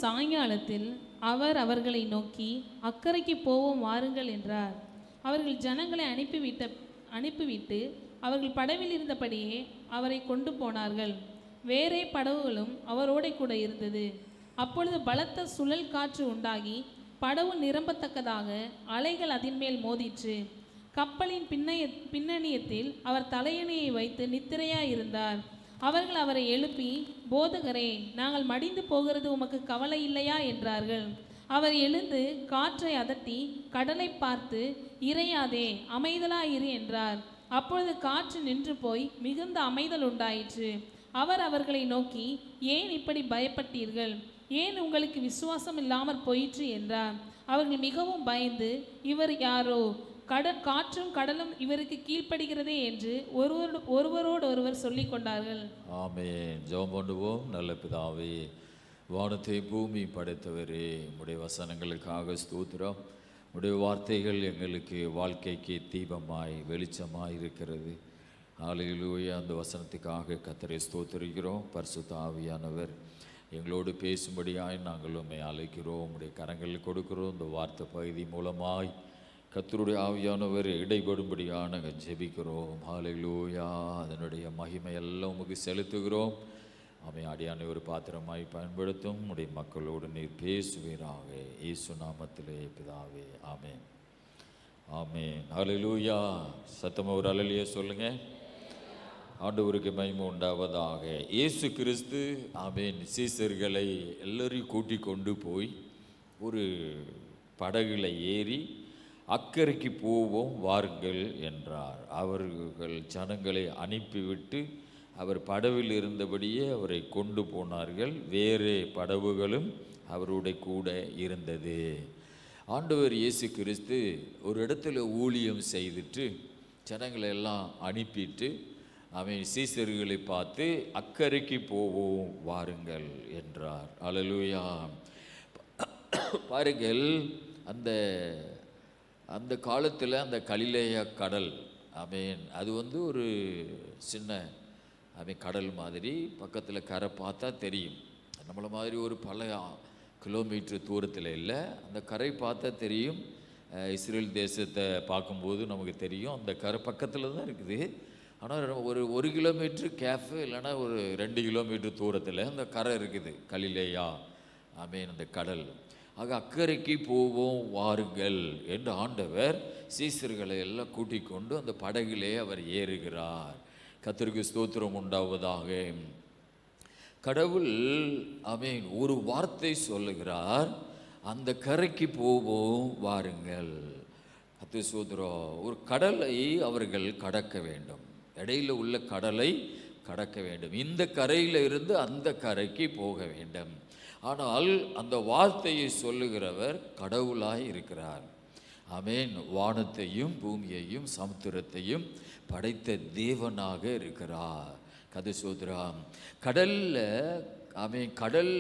சாயங்காலத்தில் அவர் அவர்களை நோக்கி, அக்கறைக்கு போவோம் வாருங்கள் என்றார். அவர்கள் ஜனங்களை அனுப்பிவிட்டு அவர்கள் படவில் இருந்தபடியே அவரை கொண்டு போனார்கள். வேறே படவுகளும் அவரோட கூட இருந்தது. அப்பொழுது பலத்த சுழல் காற்று உண்டாகி படவு நிரம்பத்தக்கதாக அலைகள் அதின்மேல் மோதிற்று. கப்பலின் பின்னணியத்தில் அவர் தலையணையை வைத்து நித்திரையாயிருந்தார். அவர்கள் அவரை எழுப்பி, போதகரே, நாங்கள் மடிந்து போகிறது உமக்கு கவலை இல்லையா என்றார்கள். அவர் எழுந்து காற்றை அதட்டி கடலை பார்த்து, இறையாதே, அமைதலாயிரு என்றார். அப்பொழுது காற்று நின்று போய் மிகுந்த அமைதல் உண்டாயிற்று. அவர் அவர்களை நோக்கி, ஏன் இப்படி பயப்பட்டீர்கள்? ஏன் உங்களுக்கு விசுவாசம் இல்லாமற் போயிற்று என்றார். அவர்கள் மிகவும் பயந்து, இவர் யாரோ, காற்றும் கடலும் இவருக்கு கீழ்ப்படுகிறதே என்று ஒருவரோடொருவர் சொல்லிக் கொண்டார்கள். ஆமென். ஜெபம் பண்ணுவோம். நல்ல பிதாவே, வானத்தை பூமி படைத்தவரே, உம்முடைய வசனங்களுக்காக ஸ்தோத்திரம். உம்முடைய வார்த்தைகள் எங்களுக்கு வாழ்க்கைக்கு தீபமாய் வெளிச்சமாய் இருக்கிறது. ஹல்லேலூயா. அந்த வசனத்துக்காக கர்த்தரை ஸ்தோத்திரிக்கிறோம். பரிசுத்த ஆவியானவர் எங்களோடு பேசும்படியாய் நாங்கள் உம்மை அழைக்கிறோம். உம்முடைய கரங்களில் கொடுக்கிறோம். இந்த வார்த்தை பகுதி மூலமாய் கர்த்தருடைய ஆவியானவர் இடைபடும்படியாக நாங்கள் ஜெபிக்கிறோம். ஹல்லேலூயா. அதனுடைய மகிமை எல்லாம் உமக்கு செலுத்துகிறோம். அடியானை ஒரு பாத்திரமாய் பயன்படுத்தும் உடைய மக்களோடு நீர் பேசுவீராக. இயேசு நாமத்திலே பிதாவே, ஆமென். ஆமென். ஹல்லேலூயா. சத்தமா ஒரு அல்லேலூயா சொல்லுங்க. ஆண்டவருக்கு மகிமை உண்டாவதாக. இயேசு கிறிஸ்து ஆமென் சீசர்களை எல்லாரையும் கூட்டி கொண்டு போய் ஒரு படகுல ஏறி அக்கறைக்கு போவோம் வாருங்கள் என்றார். அவர்கள் ஜனங்களை அனுப்பிவிட்டு அவர் படவில் இருந்தபடியே அவரை கொண்டு போனார்கள். வேறு படவுகளும் அவருடைய கூட இருந்தது. ஆண்டவர் இயேசு கிறிஸ்து ஒரு இடத்துல ஊழியம் செய்துட்டு ஜனங்களை எல்லாம் அனுப்பிட்டு அவன் சீசர்களை பார்த்து அக்கறைக்கு போவோம் வாருங்கள் என்றார். அல்லேலூயா. பாருங்கள், அந்த காலத்தில் அந்த கலிலேயா கடல் ஆமென் அது ஒரு சின்ன கடல் மாதிரி. பக்கத்தில் கரை பார்த்தா தெரியும். நம்மளை மாதிரி ஒரு பல கிலோமீட்டர் தூரத்தில் இல்லை. அந்த கரை பார்த்தா தெரியும். இஸ்ரேல் தேசத்தை பார்க்கும்போது நமக்கு தெரியும் அந்த கரை பக்கத்தில் தான் இருக்குது. ஆனால் ஒரு கிலோமீட்டர் கேஃபு இல்லைன்னா ஒரு 2 கிலோமீட்டர் தூரத்தில் அந்த கரை இருக்குது, கலிலேயா ஆமென் அந்த கடல். ஆக அக்கறைக்கு போவோம் வாருங்கள் என்று ஆண்டவர் சீசர்களை எல்லாம் கூட்டிக் கொண்டு அந்த படகிலே அவர் ஏறுகிறார். கர்த்தருக்கு ஸ்தோத்திரம் உண்டாவதாக. கடவுள் ஆமென் ஒரு வார்த்தை சொல்லுகிறார், அந்த கரைக்கு போவோம் வாருங்கள். கர்த்தருக்கு ஸ்தோத்திரம். ஒரு கடலை அவர்கள் கடக்க வேண்டும், இடையில உள்ள கடலை கடக்க வேண்டும். இந்த கரையில் இருந்து அந்த கரைக்கு போக வேண்டும். ஆனால் அந்த வார்த்தையை சொல்லுகிறவர் கடவுளாய் இருக்கிறார். ஆமென். வானத்தையும் பூமியையும் சமுத்திரத்தையும் படைத்த தேவனாக இருக்கிறார். கதிசோத்ராம். கடல்ல ஆமென் கடல்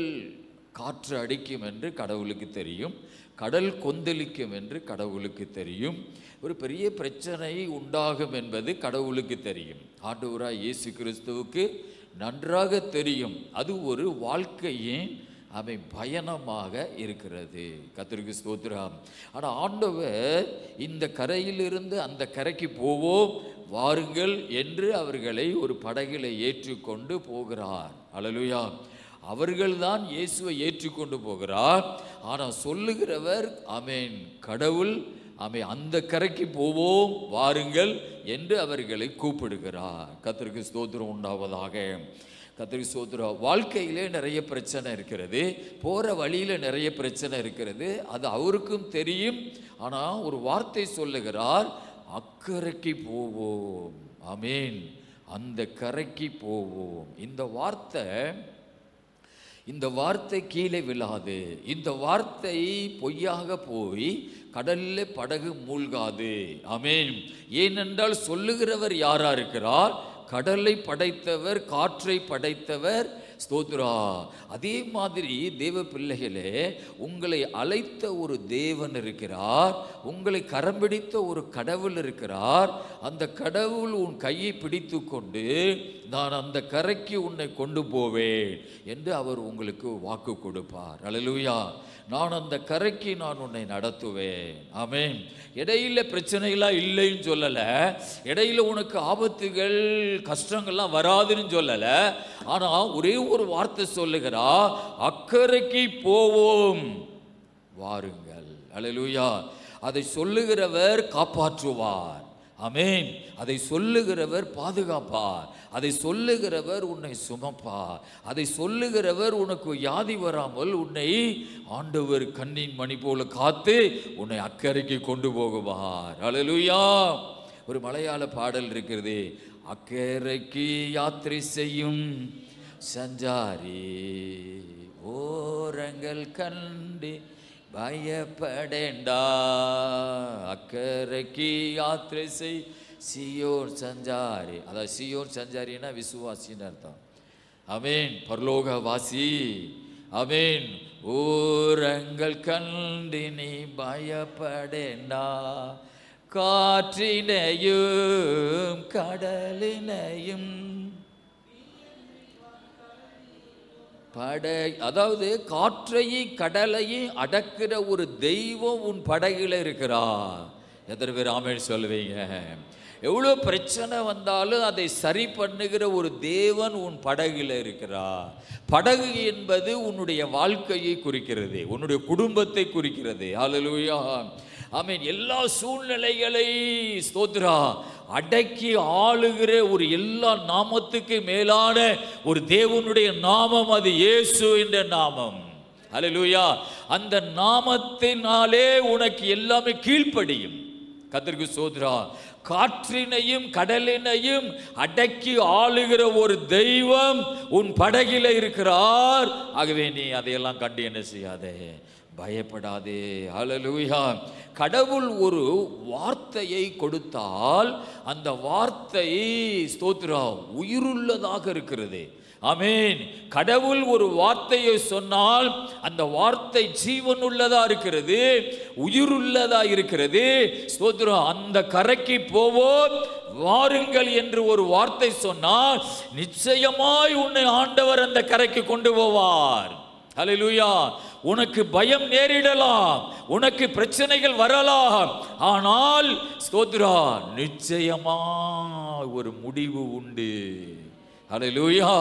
காற்று அடிக்கும் என்று கடவுளுக்கு தெரியும், கடல் கொந்தளிக்கும் என்று கடவுளுக்கு தெரியும், ஒரு பெரிய பிரச்சனை உண்டாகும் என்பது கடவுளுக்கு தெரியும். ஆண்டவராய் இயேசு கிறிஸ்துவுக்கு நன்றாக தெரியும். அது ஒரு வாழ்க்கையின் பயணமாக இருக்கிறது. கர்த்தருக்கு ஸ்தோத்திரம். ஆனால் ஆண்டவர் இந்த கரையிலிருந்து அந்த கரைக்கு போவோம் வாருங்கள் என்று அவர்களை ஒரு படகில் ஏற்றுக்கொண்டு போகிறார். அல்லேலூயா. அவர்கள்தான் இயேசுவை ஏற்றுக்கொண்டு போகிறார். ஆனால் சொல்லுகிறவர் ஆமென் கடவுள். ஆமென் அந்த கரைக்கு போவோம் வாருங்கள் என்று அவர்களை கூப்பிடுகிறார். கர்த்தருக்கு ஸ்தோத்திரம் உண்டாவதாக. கர்த்தருக்கு ஸ்தோத்திரம். வாழ்க்கையிலே நிறைய பிரச்சனை இருக்கிறது, போகிற வழியில் நிறைய பிரச்சனை இருக்கிறது, அது அவருக்கும் தெரியும். ஆனால் ஒரு வார்த்தை சொல்லுகிறார், அக்கரைக்கு போவோம். ஆமென் அந்த கரைக்கு போவோம். இந்த வார்த்தை கீழே விழாது. இந்த வார்த்தை பொய்யாக போய் கடலில் படகு மூழ்காது. ஆமென். ஏனென்றால் சொல்லுகிறவர் யாரா இருக்கிறார்? கடலை படைத்தவர், காற்றை படைத்தவர், ஸ்தோத்ரா. அதே மாதிரி தேவ பிள்ளைகளே, உங்களை அழைத்த ஒரு தேவன் இருக்கிறார், உங்களை கரம் பிடித்த ஒரு கடவுள் இருக்கிறார். அந்த கடவுள் உன் கையை பிடித்து கொண்டு நான் அந்த கரைக்கு உன்னை கொண்டு போவேன் என்று அவர் உங்களுக்கு வாக்கு கொடுப்பார். அல்லேலூயா. நான் அந்த கரைக்கு நான் உன்னை நடத்துவேன். ஆமென். இடையில பிரச்சனைலாம் இல்லைன்னு சொல்லலை, இடையில உனக்கு ஆபத்துகள் கஷ்டங்கள்லாம் வராதுன்னு சொல்லலை. ஆனால் ஒரே ஒரு வார்த்தை சொல்லுகிறா, அக்கறைக்கு போவோம் வாருங்கள். அல்லேலூயா. அதை சொல்லுகிறவர் காப்பாற்றுவார். ஆமென். அதை சொல்லுகிறவர் பாதுகாப்பார். அதை சொல்லுகிறவர் உன்னை சுமப்பார். அதை சொல்லுகிறவர் உனக்கு வியாதி வராமல் உன்னை ஆண்டவர் கண்ணின் மணி போல காத்து உன்னை அக்கறைக்கு கொண்டு போகுவார். அல்லேலூயா. ஒரு மலையாள பாடல் இருக்கிறது, அக்கறைக்கு யாத்திரை செய்யும் சஞ்சாரி ஓரங்கள் கண்டு பயப்படேண்டா, அக்கறைக்கு யாத்திரை செய் சியோன் சஞ்சாரி. அதாவது சியோன் சஞ்சாரின்னா விசுவாசின்னு அர்த்தம். ஆமென். பரலோகவாசி. ஆமென். ஓரங்கள் கண்டு நீ பயப்படேண்டா, காற்றினையும் கடலினையும் அதாவது காற்றையும் கடலையும் அடக்கிற ஒரு தெய்வம் உன் படகுல இருக்கிறார். எத்தனை பேர் ஆமென் சொல்லுவீங்க? எவ்வளோ பிரச்சனை வந்தாலும் அதை சரி பண்ணுகிற ஒரு தேவன் உன் படகுல இருக்கிறார். படகு என்பது உன்னுடைய வாழ்க்கையை குறிக்கிறது, உன்னுடைய குடும்பத்தை குறிக்கிறது. அல்லேலூயா. ஆமென். எல்லா சூழ்நிலைகளை ஸ்தோத்ரா அடக்கி ஆளுகிற ஒரு எல்லா நாமத்துக்கு மேலான ஒரு தேவனுடைய நாமம் அது இயேசு என்ற நாமம். அல்லேலூயா. அந்த நாமத்தினாலே உனக்கு எல்லாமே கீழ்ப்படியும். கர்த்தருக்கு ஸ்தோத்ரா. காற்றினையும் கடலினையும் அடக்கி ஆளுகிற ஒரு தெய்வம் உன் படகில இருக்கிறார். ஆகவே நீ அதையெல்லாம் கண்டு என்ன செய்யாதே, பயப்படாதே. அல்லேலூயா. கடவுள் ஒரு வார்த்தையை கொடுத்தால் அந்த வார்த்தை ஸ்தோத்ரா உயிருள்ளதாக இருக்கிறது. ஆமென். கடவுள் ஒரு வார்த்தையை சொன்னால் அந்த வார்த்தை ஜீவனுள்ளதா இருக்கிறது, உயிருள்ளதா இருக்கிறது. ஸ்தோத்ரம். அந்த கரைக்கு போவோம் வாருங்கள் என்று ஒரு வார்த்தை சொன்னால் நிச்சயமாய் உன்னை ஆண்டவர் அந்த கரைக்கு கொண்டு போவார். அல்லேலூயா. உனக்கு பயம் நேரிடலாம், உனக்கு பிரச்சனைகள் வரலாம், ஆனால் ஸ்தோத்ரா நிச்சயமா ஒரு முடிவு உண்டு. அல்லேலூயா.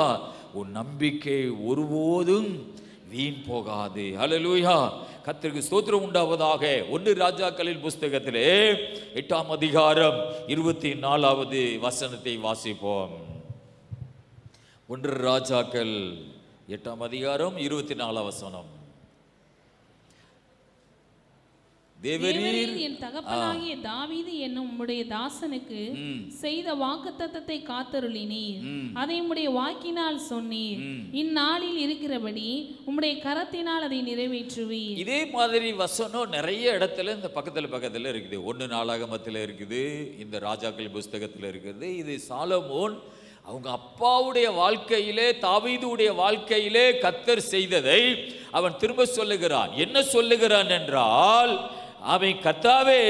உன் நம்பிக்கை ஒருபோதும் வீண் போகாது. அல்லேலூயா. கர்த்தருக்கு ஸ்தோத்திரம் உண்டாவதாக. 1 ராஜாக்களின் புஸ்தகத்திலே 8ஆம் அதிகாரம் 24வது வசனத்தை வாசிப்போம். 1 ராஜாக்கள் 8ஆம் அதிகாரம் 24 வசனம். தேவரீர் என் தகப்பனாகிய தாவீது என்னும் உம்முடைய தாசனுக்கு செய்த வாக்குத்தத்தத்தை காத்தருளினீர், அதை உம்முடைய வாக்கினால் சொன்னீர். இந்நாளில் இருக்கிறபடி உம்முடைய கரத்தினால் அதை நிறைவேற்றுவீர். இதே மாதிரி வசனம் நிறைய இடத்துல இந்த பக்கத்துல இருக்குது. 1 நாளாகமத்தில் இருக்குது, இந்த ராஜாக்கள் புஸ்தகத்தில் இருக்குது. இது சாலமோன் அவங்க அப்பாவுடைய வாழ்க்கையிலே, தாவீதுடைய வாழ்க்கையிலே கர்த்தர் செய்ததை அவன் திரும்ப சொல்லுகிறான். என்ன சொல்லுகிறான் என்றால், அவன் கர்த்தாவே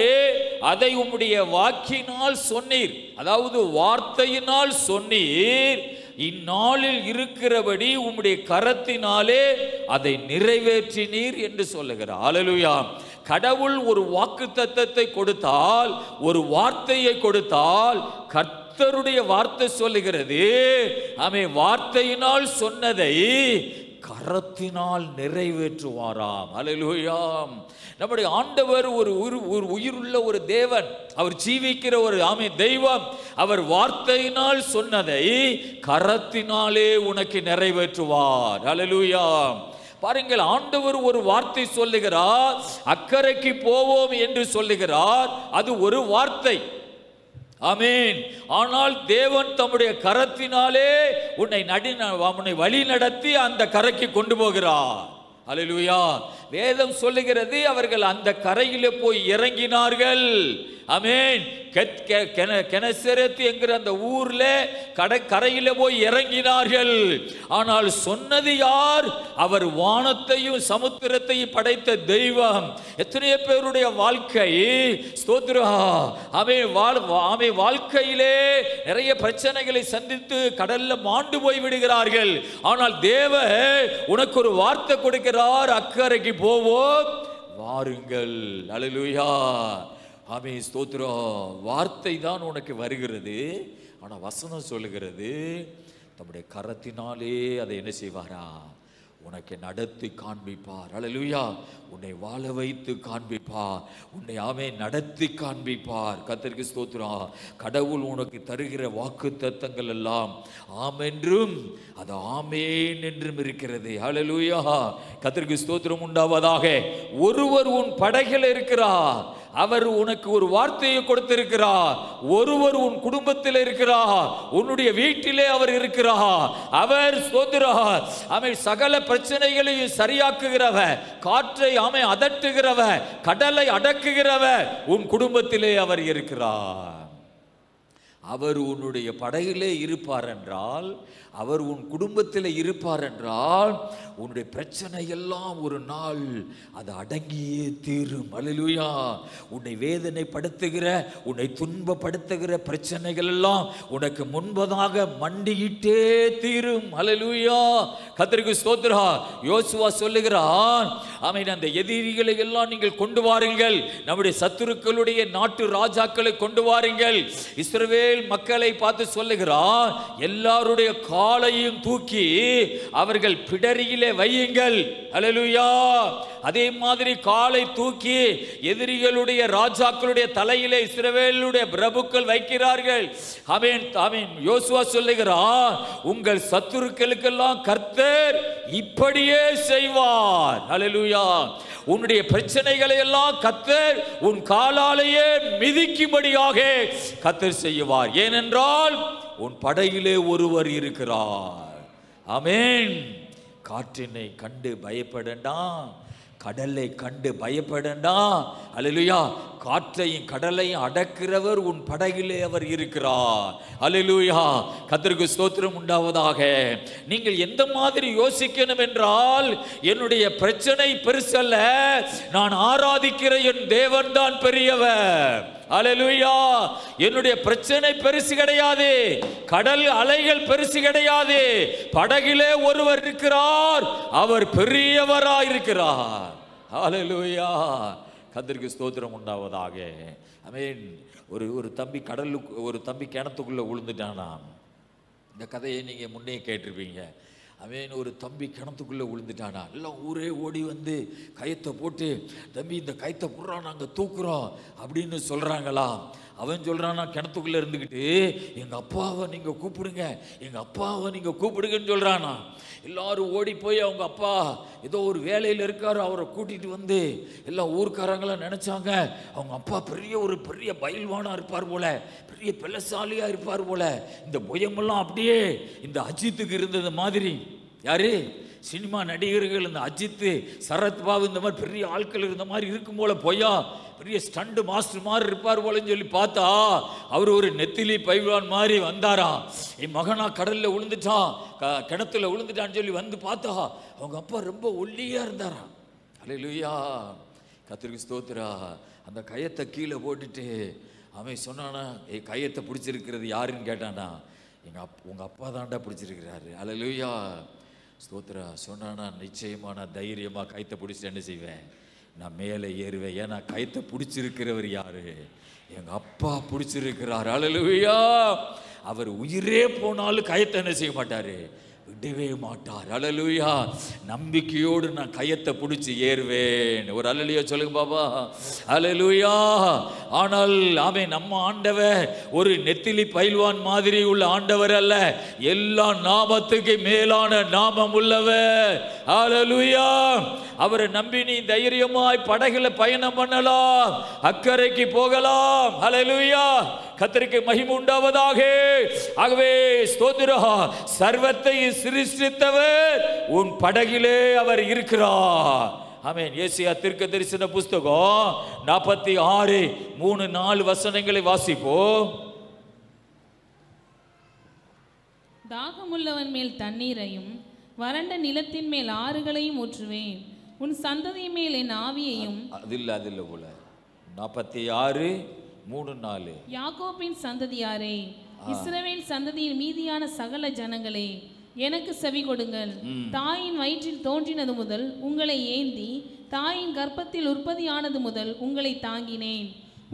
அதை உம்முடைய வாக்கினால் சொன்னீர், அதாவது வார்த்தையினால் சொன்னீர், இந்நாளில் இருக்கிறபடி உம்முடைய கரத்தினாலே அதை நிறைவேற்றினீர் என்று சொல்லுகிறார். அல்லேலூயா. கடவுள் ஒரு வாக்குத்தத்தத்தை கொடுத்தால், ஒரு வார்த்தையை கொடுத்தால், கர்த்தருடைய வார்த்தை சொல்லுகிறது, அவன் வார்த்தையினால் சொன்னதை கரத்தினால் நிறைவேற்றுவாராம். அல்லேலூயா. நம்முடைய ஆண்டவர் ஒரு உயிருள்ள ஒரு தேவன், அவர் ஜீவிக்கிற ஒரு தெய்வம். அவர் வார்த்தையினால் சொன்னதை கரத்தினாலே உனக்கு நிறைவேற்றுவார். அல்லேலூயா. பாருங்கள், ஆண்டவர் ஒரு வார்த்தை சொல்லுகிறார், அக்கறைக்கு போவோம் என்று சொல்லுகிறார். அது ஒரு வார்த்தை. ஆமென். ஆனால் தேவன் தம்முடைய கரத்தினாலே உன்னை வழி நடத்தி அந்த கரைக்கு கொண்டு போகிறார். அல்லேலூயா. வேதம் சொல்லுகிறது அவர்கள் அந்த கரையிலே போய் இறங்கினார்கள். ஆமென். கெனசரேத் என்கிற அந்த ஊர்ல கரையில போய் இறங்கினார்கள். ஆனால் சொன்னது யார்? அவர் வானத்தையும் சமுத்திரத்தையும் படைத்த தெய்வம். எத்தனையோ பேருடைய வாழ்க்கை ஸ்தோத்திரம் வாழ்க்கையிலே நிறைய பிரச்சனைகளை சந்தித்து கடல்ல மாண்டு போய் விடுகிறார்கள். ஆனால் தேவன் உனக்கு ஒரு வார்த்தை கொடுக்கிறார், அக்கறைக்கு போவோம் வாருங்கள். அல்லேலூயா. ஆமென். ஸ்தோத்திரம். வார்த்தை தான் உனக்கு வருகிறது, ஆனால் வசனம் சொல்லுகிறது தம்முடைய கரத்தினாலே அதை என்ன செய்வாரா? உனக்கு நடத்தி காண்பிப்பார். அல்லேலூயா. உன்னை வாழ வைத்து காண்பிப்பார், உன்னை ஆமென் நடத்தி காண்பிப்பார். கர்த்தருக்கு ஸ்தோத்திரம். கடவுள் உனக்கு தருகிற வாக்கு தத்தங்கள் எல்லாம் ஆமென்றும் அது ஆமேன் என்றும் இருக்கிறது. அல்லேலூயா. கர்த்தருக்கு ஸ்தோத்திரம் உண்டாவதாக. ஒருவர் உன் படகில் இருக்கிறார், அவர் உனக்கு ஒரு வார்த்தையை கொடுத்திருக்கிறார். ஒருவர் உன் குடும்பத்தில் இருக்கிறார், உன்னுடைய வீட்டிலே அவர் இருக்கிறார். அவர் ஸ்தோத்திரம் ஆமென் சகல பிரச்சனைகளையும் சரியாக்குகிறவர், காற்றை ஆமென் அதட்டுகிறவர், கடலை அடக்குகிறவர் உன் குடும்பத்திலே அவர் இருக்கிறார். அவர் உன்னுடைய படகிலே இருப்பார் என்றால், அவர் உன் குடும்பத்தில் இருப்பார் என்றால், உன்னுடைய பிரச்சனை எல்லாம் ஒரு நாள் அது அடங்கியே தீரும். அல்லேலூயா. உன்னை வேதனைப்படுத்துகிற, உன்னை துன்பப்படுத்துகிற பிரச்சனைகள் எல்லாம் உனக்கு முன்பதாக மண்டியிட்டே தீரும். அல்லேலூயா. கர்த்தருக்கு ஸ்தோத்திரம். யோசுவா சொல்லுகிறான், ஆமென், அந்த எதிரிகளை எல்லாம் நீங்கள் கொண்டு வாருங்கள், நம்முடைய சத்துருக்களுடைய நாட்டு ராஜாக்களை கொண்டு வாருங்கள். இஸ்ரவேல் மக்களை பார்த்து சொல்லுகிறான், எல்லாருடைய காலையும் தூக்கி அவர்கள் பிடரியிலே வையுங்கள். அல்லேலூயா. அதே மாதிரி காலை தூக்கி எதிரிகளுடைய ராஜாக்களுடைய தலையிலே இஸ்ரவேலுடைய பிரபுக்கள் வைக்கிறார்கள். ஆமென் ஆமென். யோசுவா சொல்லுகிறான், உங்கள் சத்துருக்களுக்கெல்லாம் கர்த்தர் இப்படியே செய்வார். அல்லேலூயா. உன்னுடைய பிரச்சனைகளை எல்லாம் கர்த்தர் உன் காலாலேயே மிதிக்கும்படியாக கர்த்தர் செய்வார். ஏனென்றால் உன் படகிலே ஒருவர் இருக்கிறார். ஆமென். காற்றினை கண்டு பயப்படண்டா, கடலை கண்டு பயப்படண்டா. அல்லேலூயா. காற்றையும் கடலையும் அடக்கிறவர் உன் படகிலே அவர் இருக்கிறார். அல்லேலூயா. கர்த்தருக்கு ஸ்தோத்திரம் உண்டாவதாக. நீங்கள் எந்த மாதிரி யோசிக்கணும் என்றால், என்னுடைய பிரச்சனை பெருசல்ல, நான் ஆராதிக்கிற என் தேவன் தான் பெரியவர். அல்லேலூயா. என்னுடைய பிரச்சனை பெருசு கிடையாது, கடல் அலைகள் பெருசு கிடையாது. படகிலே ஒருவர் இருக்கிறார், அவர் பெரியவராய் இருக்கிறார். அல்லேலூயா. கர்த்தருக்கு ஸ்தோத்திரம் உண்டாவதாக. ஆமென். ஒரு தம்பி ஒரு தம்பி கிணத்துக்குள்ள விழுந்துட்டானா. இந்த கதையை நீங்க முன்னே கேட்டிருப்பீங்க. அவன் ஒரு தம்பி கிணத்துக்குள்ளே விழுந்துட்டானா. எல்லாம் ஊரே ஓடி வந்து கயத்தை போட்டு, தம்பி இந்த கயத்தை போடுறா, நாங்கள் தூக்குறோம் அப்படின்னு சொல்கிறாங்களாம். அவன் சொல்கிறானா, கிணத்துக்குள்ளே இருந்துக்கிட்டு எங்கள் அப்பாவை நீங்கள் கூப்பிடுங்க, எங்கள் அப்பாவை நீங்கள் கூப்பிடுங்கன்னு சொல்கிறானா. எல்லாரும் ஓடி போய் அவங்க அப்பா ஏதோ ஒரு வேலையில் இருக்காரு, அவரை கூட்டிகிட்டு வந்து எல்லாம் ஊர்க்காரங்களாம் நினச்சாங்க அவங்க அப்பா பெரிய பயில்வானாக இருப்பார் போல, பெரிய பெலசாலியாக இருப்பார் போல. இந்த புயமெல்லாம் அப்படியே இந்த அஜித்துக்கு இருந்தது மாதிரி. யாரு? சினிமா நடிகர்கள், இந்த அஜித்து, சரத்பாபு, இந்த மாதிரி பெரிய ஆட்கள் இருந்த மாதிரி இருக்கும் போல. பொய்யா பெரிய ஸ்டண்ட் மாஸ்டர் மாதிரி இருப்பார் போலன்னு சொல்லி பார்த்தா அவர் ஒரு நெத்திலி பைல்வான் மாதிரி வந்தாரா. என் மகனா கடலில் விழுந்துட்டான், கிணத்துல விழுந்துட்டான்னு சொல்லி வந்து பார்த்தா அவங்க அப்பா ரொம்ப ஒல்லியாக இருந்தாரா. அல்லேலூயா. கர்த்தருக்கு ஸ்தோத்திரா. அந்த கயத்தை கீழே போட்டுட்டு அவன் சொன்னானா, கயத்தை பிடிச்சிருக்கிறது யாருன்னு கேட்டானா, உங்கள் அப்பா தாண்டா பிடிச்சிருக்கிறாரு. அல்லேலூயா. ஸ்தோத்திரா. சொன்னானா, நிச்சயமா நான் தைரியமாக கயத்தை பிடிச்சிட்டு என்ன செய்வேன், நான் மேலே ஏறுவேன். ஏன்னா கயத்தை பிடிச்சிருக்கிறவர் யாரு? எங்கள் அப்பா பிடிச்சிருக்கிறார். அல்லேலூயா. அவர் உயிரே போனாலும் கயத்தை என்ன செய்ய மாட்டார், விடவே மாட்டார். அல்லேலூயா. நம்பிக்கையோடு நான் கயத்தை பிடிச்சி ஏறுவேன். ஒரு அல்லேலூயா சொல்லுங்க பாபா. அல்லேலூயா. ஆனால் ஆமென், நம்ம ஆண்டவர் ஒரு நெத்திலி பைல்வான் மாதிரி உள்ள ஆண்டவர் அல்ல, எல்லா நாமத்துக்கு மேலான நாமம் உள்ளவர். அல்லேலூயா. அவரை நம்பி நீ தைரியமாய் படகுல பயணம் பண்ணலாம், அக்கறைக்கு போகலாம். அல்லேலூயா. கர்த்தருக்கு மகிமை உண்டாவதாக. ஆகவே ஸ்தோத்திரம். சர்வத்தை சிருஷ்டித்தவர் உன் படகிலே அவர் இருக்கிறார். ஆமென். ஏசாயா தீர்க்கதரிசன புஸ்தகம் 46:3-4 வசனங்களை வாசிப்போம். தாகமுள்ளவன் மேல் தண்ணீரையும் வறண்ட நிலத்தின் மேல் ஆறுகளையும் ஊற்றுவேன். உன் சந்ததி மேல் என் ஆவியையும். அதில்ல போல 46:3-4. யாக்கோபின் சந்ததியாரே, இஸ்ரவேல் சந்ததியின் மீதியான சகல ஜனங்களே, எனக்கு செவி கொடுங்கள். தாயின் வயிற்றில் தோன்றினது முதல் உங்களை ஏந்தி, தாயின் கர்ப்பத்தில் உற்பத்தியானது முதல் உங்களை தாங்கினேன்.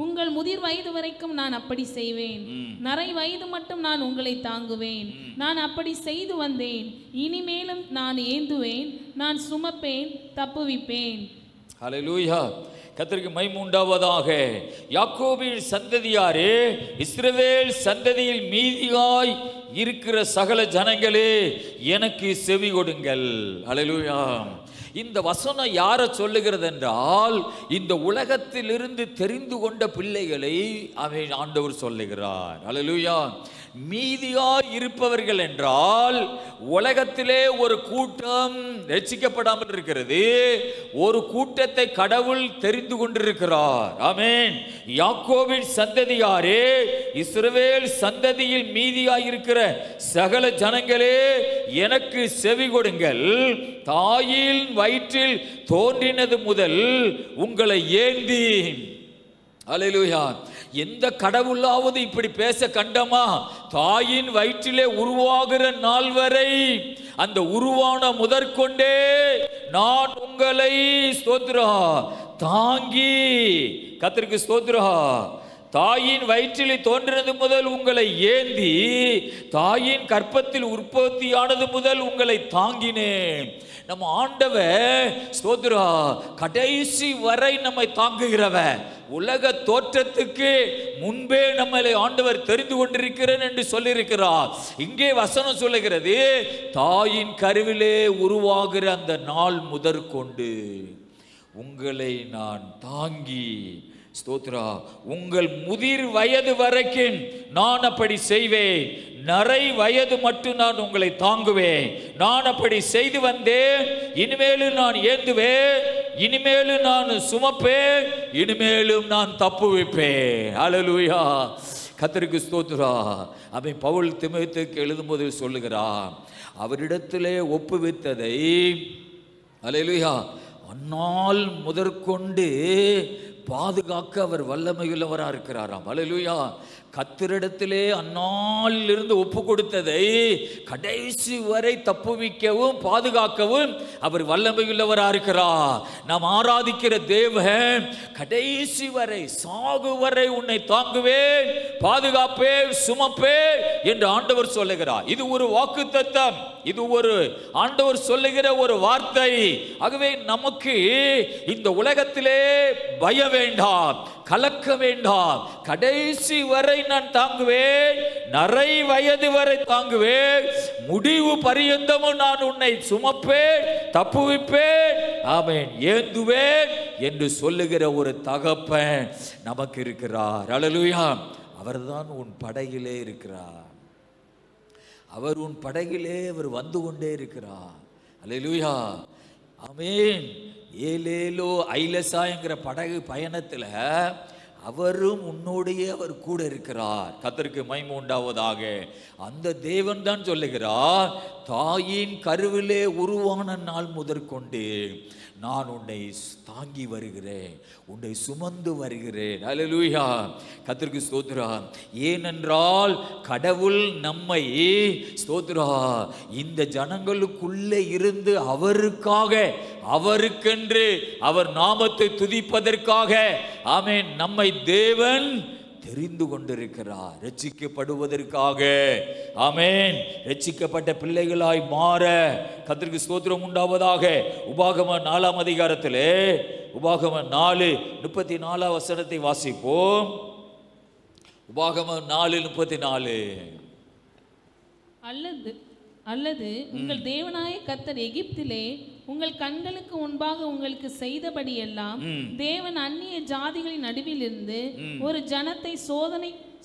உங்கள் முதிர் வயது வரைக்கும் நான் அப்படி செய்வேன். நரை வயது மட்டும் நான் உங்களை தாங்குவேன். நான் அப்படி செய்து வந்தேன். இனிமேலும் நான் ஏந்துவேன், நான் சுமப்பேன், தப்புவிப்பேன். ஹல்லேலூயா. கர்த்தருக்கு மகிமை உண்டாவதாக. யாக்கோபின் சந்ததியாரே, இஸ்ரவேல் சந்ததியில் மீதியாய் இருக்கிற சகல ஜனங்களே, எனக்கு செவி கொடுங்கள். ஹல்லேலூயா. இந்த வசனம் யாரை சொல்லுகிறது என்றால், இந்த உலகத்திலிருந்து தெரிந்து கொண்ட பிள்ளைகளை அவன் ஆண்டவர் சொல்லுகிறார். ஹல்லேலூயா. மீதியாய் இருப்பவர்கள் என்றால், உலகத்திலே ஒரு கூட்டம் ரட்சிக்கப்படாமல் இருக்கிறது. ஒரு கூட்டத்தை கடவுள் தெரிந்து கொண்டிருக்கிறார். ஆமென். யாக்கோபின் சந்ததியாரே, இஸ்ரவேல் சந்ததியில் மீதியாய் இருக்கிற சகல ஜனங்களே, எனக்கு செவி கொடுங்கள். தாயின் வயிற்றில் தோன்றினது முதல் உங்களை ஏந்தி. அல்லேலூயா. எந்த கடவுளாவது இப்படி பேச கண்டமா? தாயின் வயிற்றிலே உருவாகிற நாள் வரை, அந்த உருவான முதற்கொண்டே நான் உங்களை ஸ்தோத்ரா தாங்கி. கர்த்தருக்கு ஸ்தோத்ரா. தாயின் வயிற்றில் தோன்றினது முதல் உங்களை ஏந்தி, தாயின் கற்பத்தில் உற்பத்தியானது முதல் உங்களை தாங்கினேன். நம்ம ஆண்டவர் ஸ்தோத்ரா கடைசி வரை நம்மை தாங்குகிறவர். உலக தோற்றத்துக்கு முன்பே நம்மளை ஆண்டவர் தெரிந்து கொண்டிருக்கிறேன் என்று சொல்லியிருக்கிறார். இங்கே வசனம் சொல்லுகிறது, தாயின் கருவிலே உருவாகிற அந்த நாள் முதற்கொண்டு உங்களை நான் தாங்கி. ஸ்தோத்ரா. உங்கள் முதிர் வயது வரைக்கும் நான் அப்படி செய்வேன். நரை வயது மட்டும் நான் உங்களை தாங்குவேன். நான் அப்படி செய்து வந்தேன். இனிமேலும் நான் ஏந்துவேன். இனிமேலும் நான் சுமப்பேன். இனிமேலும் நான் தப்புவிப்பேன். ஹல்லேலூயா. கர்த்தருக்கு ஸ்தோத்ரா. அவன் பவுல் தீமோத்தேயுக்கு எழுதும்போது சொல்லுகிறான், அவரிடத்திலே ஒப்புவித்ததை ஹல்லேலூயா அந்நாள் முதற்கொண்டு பாதுகாக்க அவர் வல்லமையுள்ளவராக இருக்கிறாராம். ஹல்லேலூயா. கர்த்தரிடத்திலே அந்நாளிலிருந்து ஒப்பு கொடுத்ததை கடைசி வரை தப்புவிக்கவும் பாதுகாக்கவும் அவர் வல்லமையுள்ளவராக இருக்கிறார். நாம் ஆராதிக்கிற தேவன் கடைசி வரை, சாகு வரை உன்னை தாங்குவேன், பாதுகாப்பேன், சுமப்பேன் என்று ஆண்டவர் சொல்லுகிறார். இது ஒரு வாக்குத்தத்தம். இது ஒரு ஆண்டவர் சொல்லுகிற ஒரு வார்த்தை. ஆகவே நமக்கு இந்த உலகத்திலே பயம் வேண்டாம், கலக்க வேண்டாம். கடைசி வரை நான் தாங்குவேன். நரை வயது வரை தாங்குவேன். முடிவு பரியந்தமும் நான் உன்னை சுமப்பேன், தப்புவிப்பேன், ஆமென், ஏந்துவேன் என்று சொல்லுகிற ஒரு தகப்பன் நமக்கு இருக்கிறார். ஹல்லேலூயா. அவர்தான் உன் படகிலே இருக்கிறார். அவர் உன் படகிலே அவர் வந்து கொண்டே இருக்கிறார். அல்லேலூயா. ஆமென். ஏலேலோ ஐலசா என்கிற படகு பயணத்தில் அவரும் உன்னோடையே அவர் கூட இருக்கிறார். கர்த்தருக்கு மகிமை உண்டாவதாக. அந்த தேவன் தான் சொல்லுகிறார், தாயின் கருவிலே உருவான நாள் முதற்கொண்டு நான் உன்னை தாங்கி வருகிறேன், உன்னை சுமந்து வருகிறேன். ஹல்லேலூயா. கர்த்தருக்கு ஸ்தோத்திரம். ஏனென்றால் கடவுள் நம்மை ஸ்தோத்திரா இந்த ஜனங்களுக்குள்ளே இருந்து அவருக்காக, அவருக்கென்று அவர் நாமத்தை துதிப்பதற்காக, ஆமென், நம்மை தேவன் தெரிந்து கொண்டிருக்கிறார், ரட்சிக்கப்படுவதற்கு. ஆமென். ரட்சிக்கப்பட்ட பிள்ளைகளாய் மாற கர்த்தருக்கு ஸ்தோத்திரம் உண்டாவதாக. உபாகமம் 4ஆம் அதிகாரத்திலே உபாகமம் 4:34 வசனத்தை வாசிப்போம். உபாகமம் 4:34. அல்லது உங்கள் தேவனாய கர்த்தர் எகிப்திலே உங்கள் கண்களுக்கு முன்பாக உங்களுக்கு செய்தபடி எல்லாம் தேவன் அந்நிய ஜாதிகளின் நடுவில் இருந்து ஒரு ஜனத்தை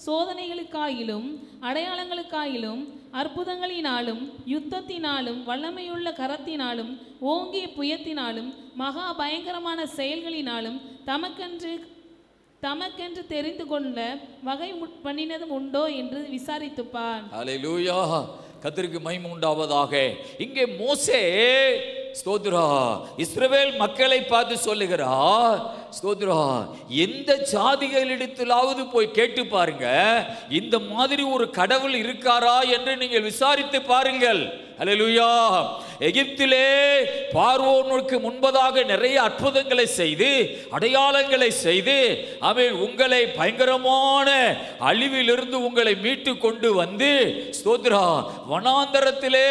சோதனைகளுக்காயிலும் அடையாளங்களுக்காயிலும் அற்புதங்களினாலும் யுத்தத்தினாலும் வல்லமையுள்ள கரத்தினாலும் ஓங்கிய புயத்தினாலும் மகா பயங்கரமான செயல்களினாலும் தமக்கென்று தெரிந்து கொள்ள வகை பண்ணினதும் உண்டோ என்று விசாரித்துப்பார். அல்லேலூயா, கர்த்தருக்கு மகிமை உண்டாவதாக. இங்கே மோசே ஸ்தோத்ரா இஸ்ரவேல் மக்களை பார்த்து சொல்லுகிறார், ஸ்தோத்ரா எந்த ஜாதிகளிடத்திலாவது போய் கேட்டு பாருங்க, இந்த மாதிரி ஒரு கடவுள் இருக்காரா என்று நீங்கள் விசாரித்து பாருங்கள். அல்லேலூயா. எகிப்திலே பார்வோனுக்கு முன்பதாக நிறைய அற்புதங்களை செய்து அடையாளங்களை செய்து அவன் உங்களை பயங்கரமான அழிவிலிருந்து உங்களை மீட்டு கொண்டு வந்து ஸ்தோத்ரா வனாந்தரத்திலே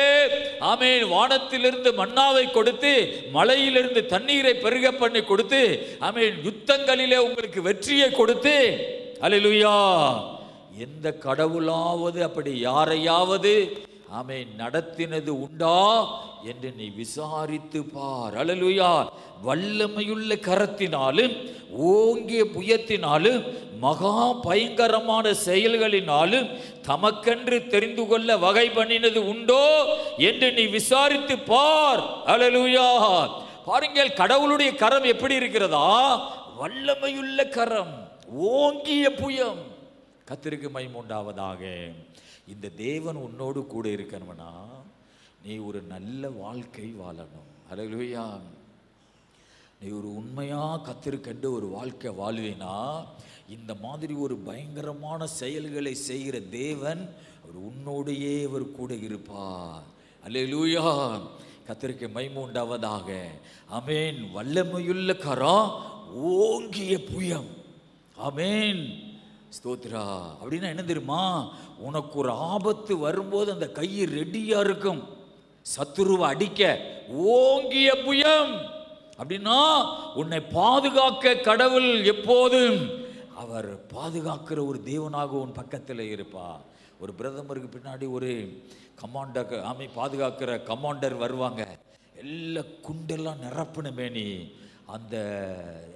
ஆமென் வானத்திலிருந்து மன்னாவை கொடுத்து மலையிலிருந்து தண்ணீரை பெருக பண்ணி கொடுத்து ஆமென் யுத்தங்களிலே உங்களுக்கு வெற்றியை கொடுத்து அல்லேலூயா எந்த கடவுளாவது அப்படி யாரையாவது ஆமென் நடத்தினது உண்டா என்று நீ விசாரித்து பார். அல்லேலூயா. வல்லமையுள்ள கரத்தினாலும் ஓங்கிய புயத்தினாலும் மகா பயங்கரமான செயல்களினாலும் தமக்கென்று தெரிந்து கொள்ள வகை பண்ணினது உண்டோ என்று நீ விசாரித்து பார். அல்லேலூயா. பாருங்கள், கடவுளுடைய கரம் எப்படி இருக்கிறதா? வல்லமையுள்ள கரம், ஓங்கிய புயம். கர்த்தருக்கு மகிமை உண்டாவதாக. இந்த தேவன் உன்னோடு கூட இருக்கணும்னா நீ ஒரு நல்ல வாழ்க்கை வாழணும். அல்லேலூயா. நீ ஒரு உண்மையா கர்த்தருக்கென்று ஒரு வாழ்க்கை வாழ்வினா இந்த மாதிரி ஒரு பயங்கரமான செயல்களை செய்கிற தேவன் அவர் உன்னோடையே அவர் கூட இருப்பார். அல்லேலூயா. கர்த்தருக்கு மகிமை உண்டாவதாக. ஆமென். வல்லமையுள்ள கரம், ஓங்கிய புயம். ஆமென். ஸ்தோத்ரா. அப்படின்னா என்ன தெரியுமா? உனக்கு ஒரு ஆபத்து வரும்போது அந்த கை ரெடியா இருக்கும் சத்துருவை அடிக்க. ஓங்கிய புயம் அப்படின்னா உன்னை பாதுகாக்க கடவுள் எப்போதும் அவர் பாதுகாக்கிற ஒரு தேவனாக உன் பக்கத்தில் இருப்பா. ஒரு பிரதமருக்கு பின்னாடி ஒரு கமாண்டர் பாதுகாக்கிற கமாண்டர் வருவாங்க. எல்லா குண்டெல்லாம் நிரப்பணுமே, நீ அந்த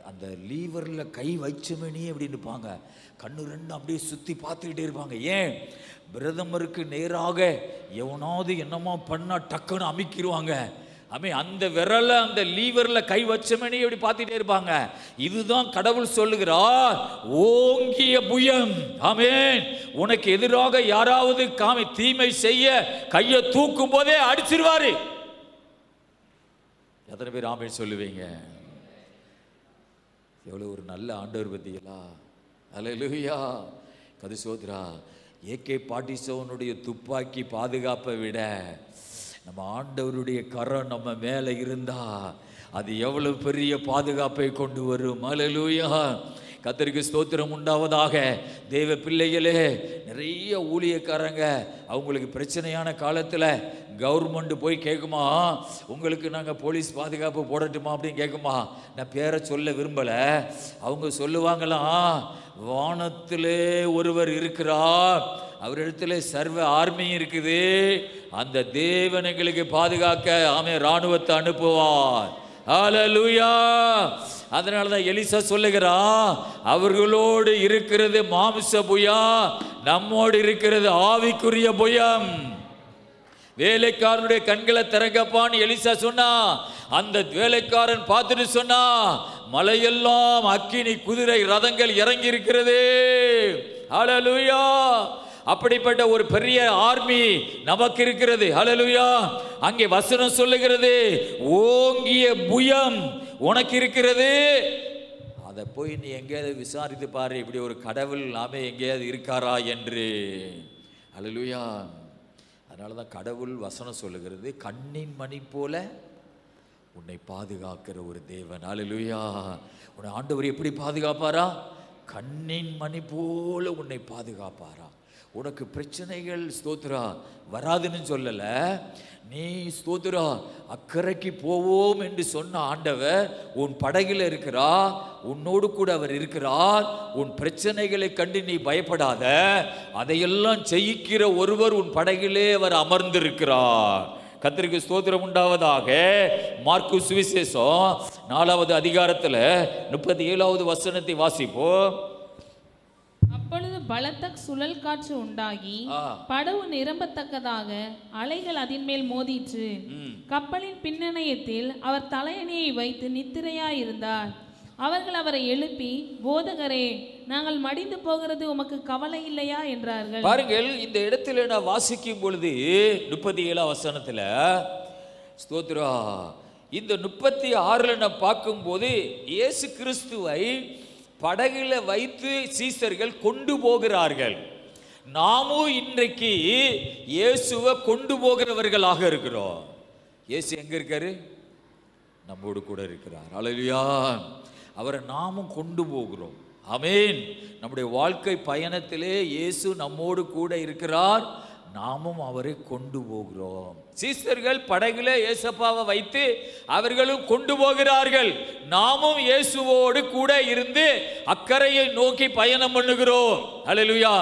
அந்த லீவரில் கை வச்சமேனி அப்படின்னு இருப்பாங்க. கண்ணு ரெண்டும் அப்படியே சுற்றி பார்த்துக்கிட்டே இருப்பாங்க. ஏன்? பிரதமருக்கு நேராக எவனாவது என்னமா பண்ணால் டக்குன்னு அமைக்கிடுவாங்க. அந்த விரலை அந்த லீவரில் கை வச்சமேனி அப்படி பார்த்துட்டே இருப்பாங்க. இதுதான் கடவுள் சொல்லுகிறார், ஓங்கிய புயம். ஆமென். உனக்கு எதிராக யாராவது தீமை செய்ய கையை தூக்கும் போதே அடிச்சிருவாரு. எத்தனை பேர் ஆமென் சொல்லுவீங்க? எவ்வளோ ஒரு நல்ல ஆண்டவர் பத்தியலா. அல்லேலூயா. கதுசோத்ரா. AK-47 துப்பாக்கி பாதுகாப்பை விட நம்ம ஆண்டவருடைய கரம் நம்ம மேலே இருந்தா அது எவ்வளவு பெரிய பாதுகாப்பை கொண்டு வரும். அல்லேலூயா. கர்த்தருக்கு ஸ்தோத்திரம் உண்டாவதாக. தேவ பிள்ளைகளே, நிறைய ஊழியக்காரங்க அவங்களுக்கு பிரச்சனையான காலத்தில் கவர்மெண்ட் போய் கேட்குமா, உங்களுக்கு நாங்கள் போலீஸ் பாதுகாப்பு போடட்டுமா அப்படின்னு கேட்குமா. நான் பேரை சொல்ல விரும்பலை. அவங்க சொல்லுவாங்களாம், வானத்திலே ஒருவர் இருக்கிறார், அவரிடத்துல சர்வ ஆர்மி இருக்குது, அந்த தேவன் எங்களுக்கு பாதுகாக்க இராணுவத்தை அனுப்புவார். ஹல்லேலூயா. அதனால தான் எலிசா சொல்லுகிறான், அவர்களோடு இருக்கிறது மாமிச புயம், நம்மோடு இருக்கிறது ஆவிக்குரிய புயம். வேலைக்காரனுடைய கண்களை திறக்கப்பான்னு எலிசா சொன்னா. அந்த வேலைக்காரன் பார்த்துட்டு சொன்னா, மலையெல்லாம் அக்கினி குதிரை ரதங்கள் இறங்கி இருக்கிறது. ஹல்லேலூயா. அப்படிப்பட்ட ஒரு பெரிய ஆர்மி நமக்கு இருக்கிறது. ஹல்லேலூயா. அங்கே வசனம் சொல்லுகிறது, ஓங்கிய புயம் உனக்கு இருக்கிறது. அதை போய் நீ எங்கேயாவது விசாரித்து பாரு, இப்படி ஒரு கடவுள் எங்கேயாவது இருக்காரா என்று. ஹல்லேலூயா. அதனால தான் கடவுள் வசனம் சொல்லுகிறது, கண்ணின் மணி போல உன்னை பாதுகாக்கிற ஒரு தேவன். ஹல்லேலூயா. உன்னை ஆண்டவர் எப்படி பாதுகாப்பாரா? கண்ணின் மணி போல உன்னை பாதுகாப்பாரா. உனக்கு பிரச்சனைகள் ஸ்தோத்ரா வராதுன்னு சொல்லல. நீ ஸ்தோத்ரா அக்கறைக்கு போவோம் என்று சொன்ன ஆண்டவர் உன் படகில் இருக்கிறார், உன்னோடு கூட அவர் இருக்கிறார். உன் பிரச்சனைகளை கண்டு நீ பயப்படாத, அதையெல்லாம் ஜெயிக்கிற ஒருவர் உன் படகிலே அவர் அமர்ந்திருக்கிறார். கர்த்தருக்கு ஸ்தோத்திரம் உண்டாவதாக. மார்க்கு சுவிசேஷம் 4வது அதிகாரத்தில் 37வது வசனத்தை வாசிப்போம். அப்பொழுது பலத்த சுழல் காற்று உண்டாகி படவு நிரம்பத்தக்கதாக அலைகள் அதன் மேல் மோதிற்று. கப்பலின் பின்னணையத்தில் அவர் தலையணையை வைத்து நித்திரையாயிருந்தார். அவர்கள் அவரை எழுப்பி, போதகரே, நாங்கள் மடிந்து போகிறது உமக்கு கவலை இல்லையா என்றார்கள். பாருங்கள், இந்த இடத்துல நான் வாசிக்கும் பொழுது 37 வசனத்துல ஸ்தோத்ரா, இந்த 36 நான் பார்க்கும்போது இயேசு கிறிஸ்துவை படகுல வைத்து சீசர்கள் கொண்டு போகிறார்கள். நாமும் இன்றைக்கு இயேசுவை கொண்டு போகிறவர்களாக இருக்கிறோம். இயேசு எங்க இருக்காரு? நம்மோடு கூட இருக்கிறார். அல்லேலூயா. அவரை நாமும் கொண்டு போகிறோம். ஆமென். நம்முடைய வாழ்க்கை பயணத்திலே இயேசு நம்மோடு கூட இருக்கிறார், நாமும் அவரை கொண்டு போகிறோம். சீசர்கள் படகுல இயேசப்பாவை வைத்து அவர்களும் கொண்டு போகிறார்கள். நாமும் இயேசுவோடு கூட இருந்து அக்கறையை நோக்கி பயணம் பண்ணுகிறோம். அல்லேலூயா.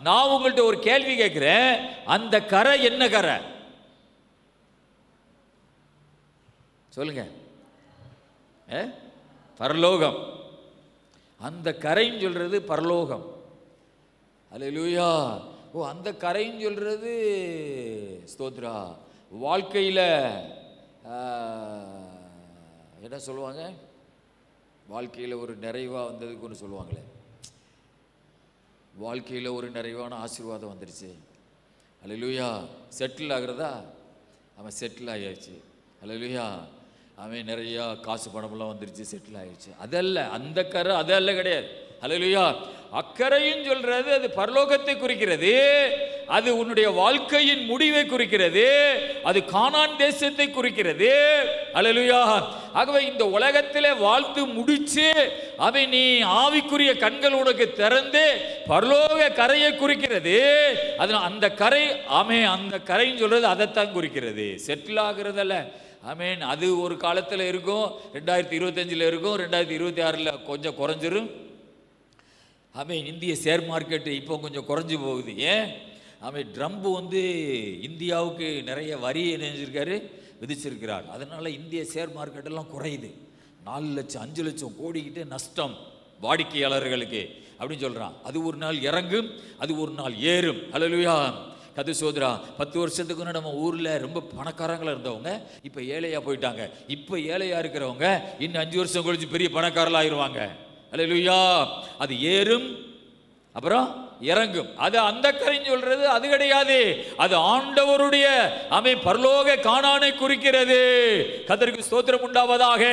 நான் உங்கள்கிட்ட ஒரு கேள்வி கேட்கிறேன், அந்த கரை என்ன கரை? சொல்லுங்க. பரலோகம். அந்த கரைன்னு சொல்றது பரலோகம். அல்லேலூயா. ஓ, அந்த கரைன்னு சொல்றது ஸ்தோத்ரா வாழ்க்கையில் என்ன சொல்லுவாங்க? வாழ்க்கையில் ஒரு நிறைவாக வந்ததுக்கு ஒன்று சொல்லுவாங்களே, வாழ்க்கையில் ஒரு நிறைவான ஆசீர்வாதம் வந்துடுச்சு. அல்லேலூயா. செட்டில் ஆகிறதா? அவன் செட்டில் ஆகியாச்சு. அல்லேலூயா. அவன் நிறையா காசு பணமெல்லாம் வந்துருச்சு, செட்டில் ஆகிடுச்சு. அதல்ல அந்த கரை, அதல்ல கிடையாது. அல்லேலூயா. அக்கறையும் சொல்றது அது பரலோகத்தை குறிக்கிறது, அது உன்னுடைய வாழ்க்கையின் முடிவை குறிக்கிறது, அது கானான் தேசத்தை குறிக்கிறது. அல்லேலூயா. ஆகவே இந்த உலகத்திலே வாழ்ந்து முடிச்சு அவன் நீ ஆவிக்குரிய கண்கள் உனக்கு திறந்து பரலோக கரையை குறிக்கிறது. அது அந்த கரை. ஆமென். அந்த கரைன்னு சொல்றது அதைத்தான் குறிக்கிறது, செட்டில் ஆகிறதல்ல. ஆமென். அது ஒரு காலத்தில் இருக்கும், 2025 இருக்கும், 2026 கொஞ்சம் குறைஞ்சிரும். ஆமென். இந்திய ஷேர் மார்க்கெட்டு இப்போ கொஞ்சம் குறைஞ்சி போகுது. ஏன்? ஆமென். ட்ரம்ப் இந்தியாவுக்கு நிறைய வரி நினைச்சிருக்காரு, விதிச்சிருக்கிறார். அதனால இந்திய ஷேர் மார்க்கெட்டெல்லாம் குறையுது. 4 லட்சம் 5 லட்சம் கோடிக்கிட்ட நஷ்டம் வாடிக்கையாளர்களுக்கு அப்படின்னு சொல்கிறான். அது ஒரு நாள் இறங்கும், அது ஒரு நாள் ஏறும். அல்லேலூயா. கது சோதரா, 10 வருஷத்துக்கு நம்ம ஊரில் ரொம்ப பணக்காரங்களாக இருந்தவங்க இப்போ ஏழையாக போயிட்டாங்க. இப்போ ஏழையாக இருக்கிறவங்க இன்னும் 5 வருஷம் கழிச்சு பெரிய பணக்காரர்களாக ஆயிடுவாங்க. அல்லேலூயா. அது ஏறும், அப்புறம் இறங்கும். அது அந்த கரைன்னு சொல்றது அது கிடையாது, அது ஆண்டவருடைய பரலோக கானானை குறிக்கிறது. கர்த்தருக்கு ஸ்தோத்திரம் உண்டாவதாக.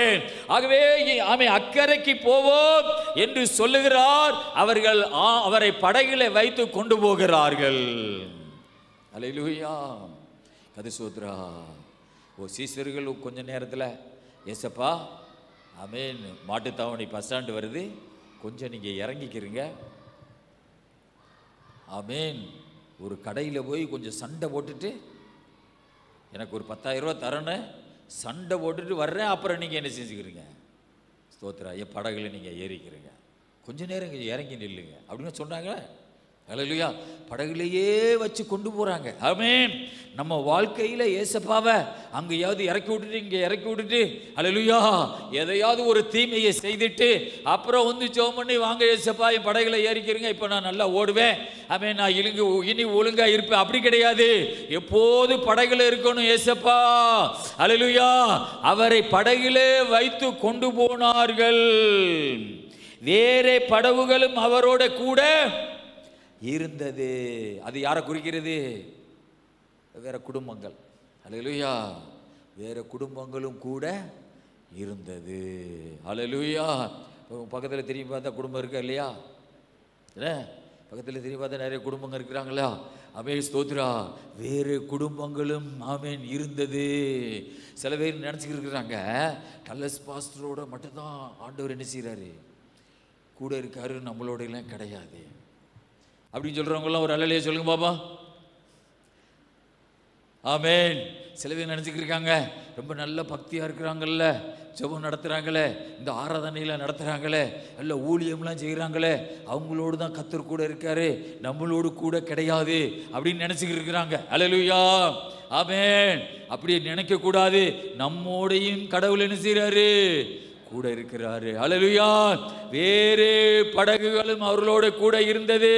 ஆகவே அக்கறைக்கு போவோம் என்று சொல்லுகிறார். அவர்கள் அவரை படகிலே வைத்து கொண்டு போகிறார்கள். அல்லேலூயா. கதிசோத்ரா. ஓ, சீசர்கள் கொஞ்ச நேரத்தில் ஏசப்பா, ஆமென், மாட்டுத்தாவணி பஸ் ஸ்டாண்டு வருது, கொஞ்சம் நீங்கள் இறங்கிக்கிறீங்க. ஆமென். ஒரு கடையில் போய் கொஞ்சம் சண்டை போட்டுட்டு எனக்கு ஒரு 10,000 ரூபா தரணும், சண்டை போட்டுட்டு வர்றேன், அப்புறம் நீங்கள் என்ன செஞ்சுக்கிறீங்க? ஸ்தோத்ரா, என் படகுல நீங்கள் ஏறிக்கிறீங்க, கொஞ்ச நேரம் இறங்கி நில்லுங்க அப்படின்னு சொன்னாங்க. அல்லேலூயா. படகுலையே வச்சு கொண்டு போறாங்க. ஆமென். நம்ம வாழ்க்கையில ஏசப்பாவை அங்கேயாவது இறக்கி விட்டுட்டு இங்கே இறக்கி விட்டுட்டு, அல்லேலூயா, எதையாவது ஒரு தீமையை செய்துட்டு அப்புறம் ஜெபம் பண்ணி, வாங்க ஏசப்பா என் படகுல ஏறிக்கிறீங்க, இப்போ நான் நல்லா ஓடுவேன், ஆமென், நான் இனி ஒழுங்கா இருப்பேன், அப்படி கிடையாது. எப்போது படகுல இருக்கணும் ஏசப்பா. அல்லேலூயா. அவரை படகிலே வைத்து கொண்டு போனார்கள். வேற படகுகளும் அவரோட கூட இருந்தது. அது யாரை குறிக்கிறது? வேற குடும்பங்கள். அல்லேலூயா. வேற குடும்பங்களும் கூட இருந்தது. அல்லேலூயா. பக்கத்தில் திரும்பி பார்த்தா குடும்பம் இருக்கா இல்லையா? பக்கத்தில் திரும்பி பார்த்தா நிறைய குடும்பங்கள் இருக்கிறாங்களா? ஆமென். ஸ்தோத்ரா. வேறு குடும்பங்களும் ஆமென் இருந்தது. சில பேர் நினச்சிக்கிட்டு இருக்கிறாங்க, டல்லஸ் பாஸ்டரோட மட்டும்தான் ஆண்டவர் என்ன செய்கிறாரு, கூட இருக்காரு, நம்மளோட எல்லாம் கிடையாது அப்படின்னு சொல்கிறவங்களாம் ஒரு அல்லேலூயா சொல்லுங்க பாப்பா. ஆமென். சில பேர் நினச்சிக்கிட்டு இருக்காங்க, ரொம்ப நல்ல பக்தியாக இருக்கிறாங்கல்ல, ஜெபம் நடத்துகிறாங்களே, இந்த ஆராதனையில் நடத்துகிறாங்களே, நல்ல ஊழியம்லாம் செய்கிறாங்களே, அவங்களோடு தான் கர்த்தர் கூட இருக்காரு, நம்மளோடு கூட கிடையாது அப்படின்னு நினச்சிக்கிட்டு இருக்கிறாங்க. அல்லேலூயா. ஆமென். அப்படியே நினைக்கக்கூடாது. நம்மோடையும் கடவுள் என்ன செய்கிறாரு? கூட இருக்கிறாரு. ஹல்லேலூயா. வேறு படகுகளும் அவர்களோட கூட இருந்தது.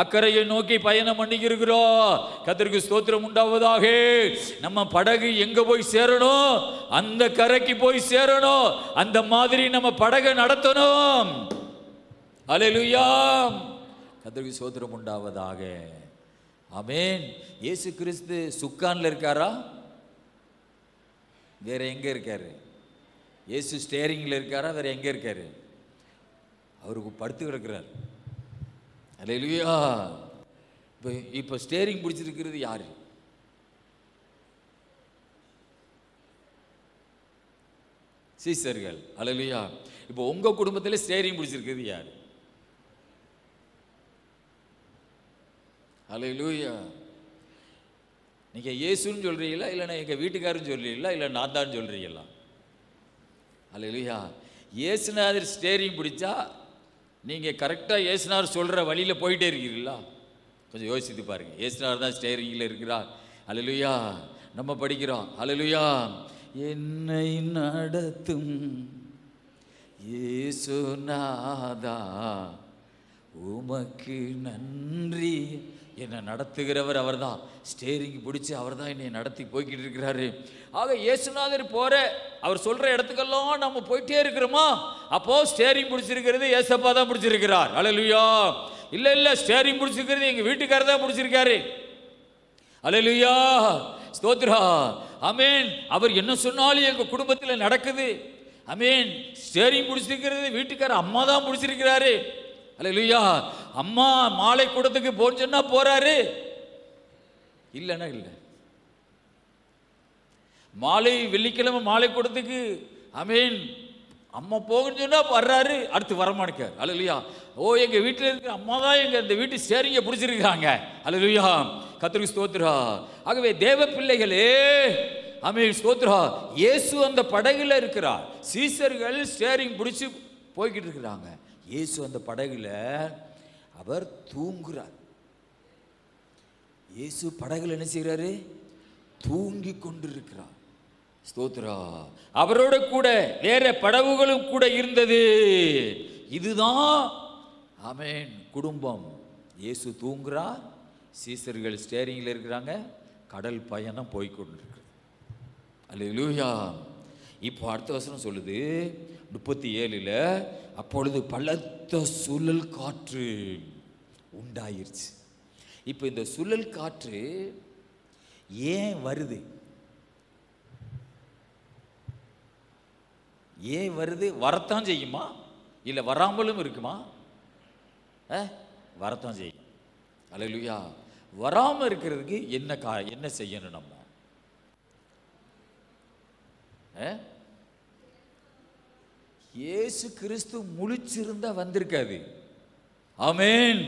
அக்கறையை நோக்கி பயணம் பண்ணிக்கிறோம். கர்த்தருக்கு ஸ்தோத்திரம் உண்டாவதாக. நம்ம படகு எங்க போய் சேரணும்? அந்த கரைக்கு போய் சேரணும். அந்த மாதிரி நம்ம படகை நடத்தணும். ஹல்லேலூயா. கர்த்தருக்கு ஸ்தோத்திரம் உண்டாவதாக. ஆமென். இயேசு கிறிஸ்து சுக்கான்ல இருக்காரா? வேற எங்க இருக்காரு? இயேசு ஸ்டேரிங்ல இருக்காரா? வேற எங்க இருக்காரு? அவருக்கு படுத்து கிடக்கிறார். ஹல்லேலூயா. இப்போ ஸ்டேரிங் பிடிச்சிருக்கிறது யாரு? சீசர்கள். ஹல்லேலூயா. இப்போ உங்க குடும்பத்தில் ஸ்டேரிங் பிடிச்சிருக்கிறது யாரு? ஹல்லேலூயா. நீங்க இயேசுன்னு சொல்றீங்களா, இல்லைன்னா எங்க வீட்டுக்காரன்னு சொல்றீங்களா, இல்லை நான் தான் சொல்றீங்களா? ஹல்லேலூயா. இயேசுநாதர் ஸ்டேரிங் பிடிச்சா நீங்க கரெக்டா இயேசுநாதர் சொல்ற வழியில போயிட்டே இருக்கிறீங்களா? கொஞ்சம் யோசித்து பாருங்க. இயேசுநாதர் தான் ஸ்டேரிங்ல இருக்கிறார். ஹல்லேலூயா. நம்ம படிக்கிறோம். ஹல்லேலூயா. என்னை நடத்தும் இயேசுநாதா உமக்கு நன்றி. என்னை நடத்துகிறவர் அவர்தான். ஸ்டேரிங் பிடிச்சி அவர் தான் என்னை நடத்தி போய்கிட்டு இருக்கிறாரு. ஆக இயேசுநாதர் போற அவர் சொல்ற இடத்துக்கெல்லாம் நம்ம போயிட்டே இருக்கிறோமா? அப்போ ஸ்டேரிங் பிடிச்சிருக்கிறது ஏசப்பா தான் பிடிச்சிருக்கிறார். ஹல்லேலூயா. இல்ல இல்ல, ஸ்டேரிங் பிடிச்சிருக்கிறது எங்க வீட்டுக்காரர் தான் பிடிச்சிருக்காரு. ஹல்லேலூயா. ஸ்தோத்திரா. ஆமென். அவர் என்ன சொன்னாலும் எங்க குடும்பத்தில் நடக்குது. ஆமென். ஸ்டேரிங் பிடிச்சிருக்கிறது வீட்டுக்காரர் அம்மா தான் பிடிச்சிருக்கிறாரு. ஹல்லேலூயா. அம்மா மாலை கூடத்துக்கு போன்னு சொன்னா போறாரு, இல்லைன்னா இல்லை. மாலை வெள்ளிக்கிழமை மாலை கூடத்துக்கு ஆமென் அம்மா போகன்னு சொன்னா வர்றாரு, அடுத்து வரமாட்டார். ஹல்லேலூயா. ஓ, எங்க வீட்டில் இருக்கிற அம்மா தான் எங்க இந்த வீட்டு ஸ்டேரிங்க பிடிச்சிருக்காங்க. ஹல்லேலூயா. கர்த்தருக்கு ஸ்தோத்திரா. ஆகவே தேவ பிள்ளைகளே, ஆமென், ஸ்தோத்திரா. இயேசு அந்த படகுல இருக்கிறார். சீசர்கள் ஸ்டேரிங் பிடிச்சு போய்கிட்டு இருக்கிறாங்க. இயேசு அந்த படகுல அவர் தூங்குறார். இயேசு படகுல என்ன செய்கிறாரு? தூங்கி கொண்டிருக்கிறார். ஸ்தோத்திரா. அவரோட கூட வேற படகுகளும் கூட இருந்தது. இதுதான் ஆமென் குடும்பம். இயேசு தூங்குறார், சீசர்கள் ஸ்டேரிங்ல இருக்கிறாங்க, கடல் பயணம் போய்கொண்டிருக்கு. அல்லேலூயா. இப்போ அடுத்த வசனம் சொல்லுது 37ல், அப்பொழுது பலத்த சுழல் காற்று உண்டாயிருச்சு. இப்போ இந்த சுழல் காற்று ஏன் வருது? ஏன் வருது? வரத்தான் செய்யுமா, இல்லை வராமலும் இருக்குமா? வரத்தான் செய்யும். அல்லேலூயா. வராமல் இருக்கிறதுக்கு என்ன செய்யணும்? நம்ம இயேசு கிறிஸ்து முழிச்சிருந்தா வந்திருக்காது. ஆமென்.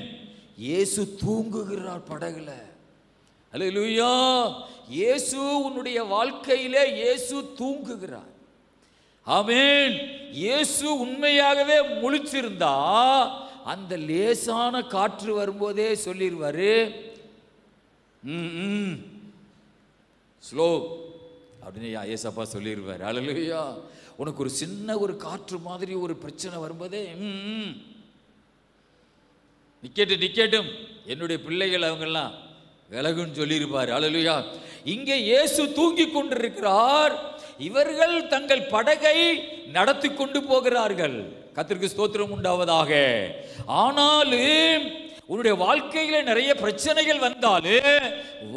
இயேசு தூங்குகிறார் படகுல. அல்லேலூயா. இயேசு உன்னுடைய வாழ்க்கையிலே இயேசு தூங்குகிறார். ஆமென். இயேசு உண்மையாகவே முழிச்சிருந்தா அந்த லேசான காற்று வரும்போதே சொல்லிடுவாரு, ஸ்லோ அப்படின்னு ஏசப்பா சொல்லிடுவார். அல்லேலூயா. உனக்கு ஒரு சின்ன ஒரு காற்று மாதிரி ஒரு பிரச்சனை வரும்போதே நிக்கட்டும் என்னுடைய பிள்ளைகள் அவங்கெல்லாம் விலகுன்னு சொல்லியிருப்பார். அல்லேலூயா. இங்கே இயேசு தூங்கி கொண்டிருக்கிறார். இவர்கள் தங்கள் படகை நடத்தி கொண்டு போகிறார்கள். கர்த்தருக்கு ஸ்தோத்திரம் உண்டாவதாக. ஆனாலும் உன்னுடைய வாழ்க்கையில நிறைய பிரச்சனைகள் வந்தாலும்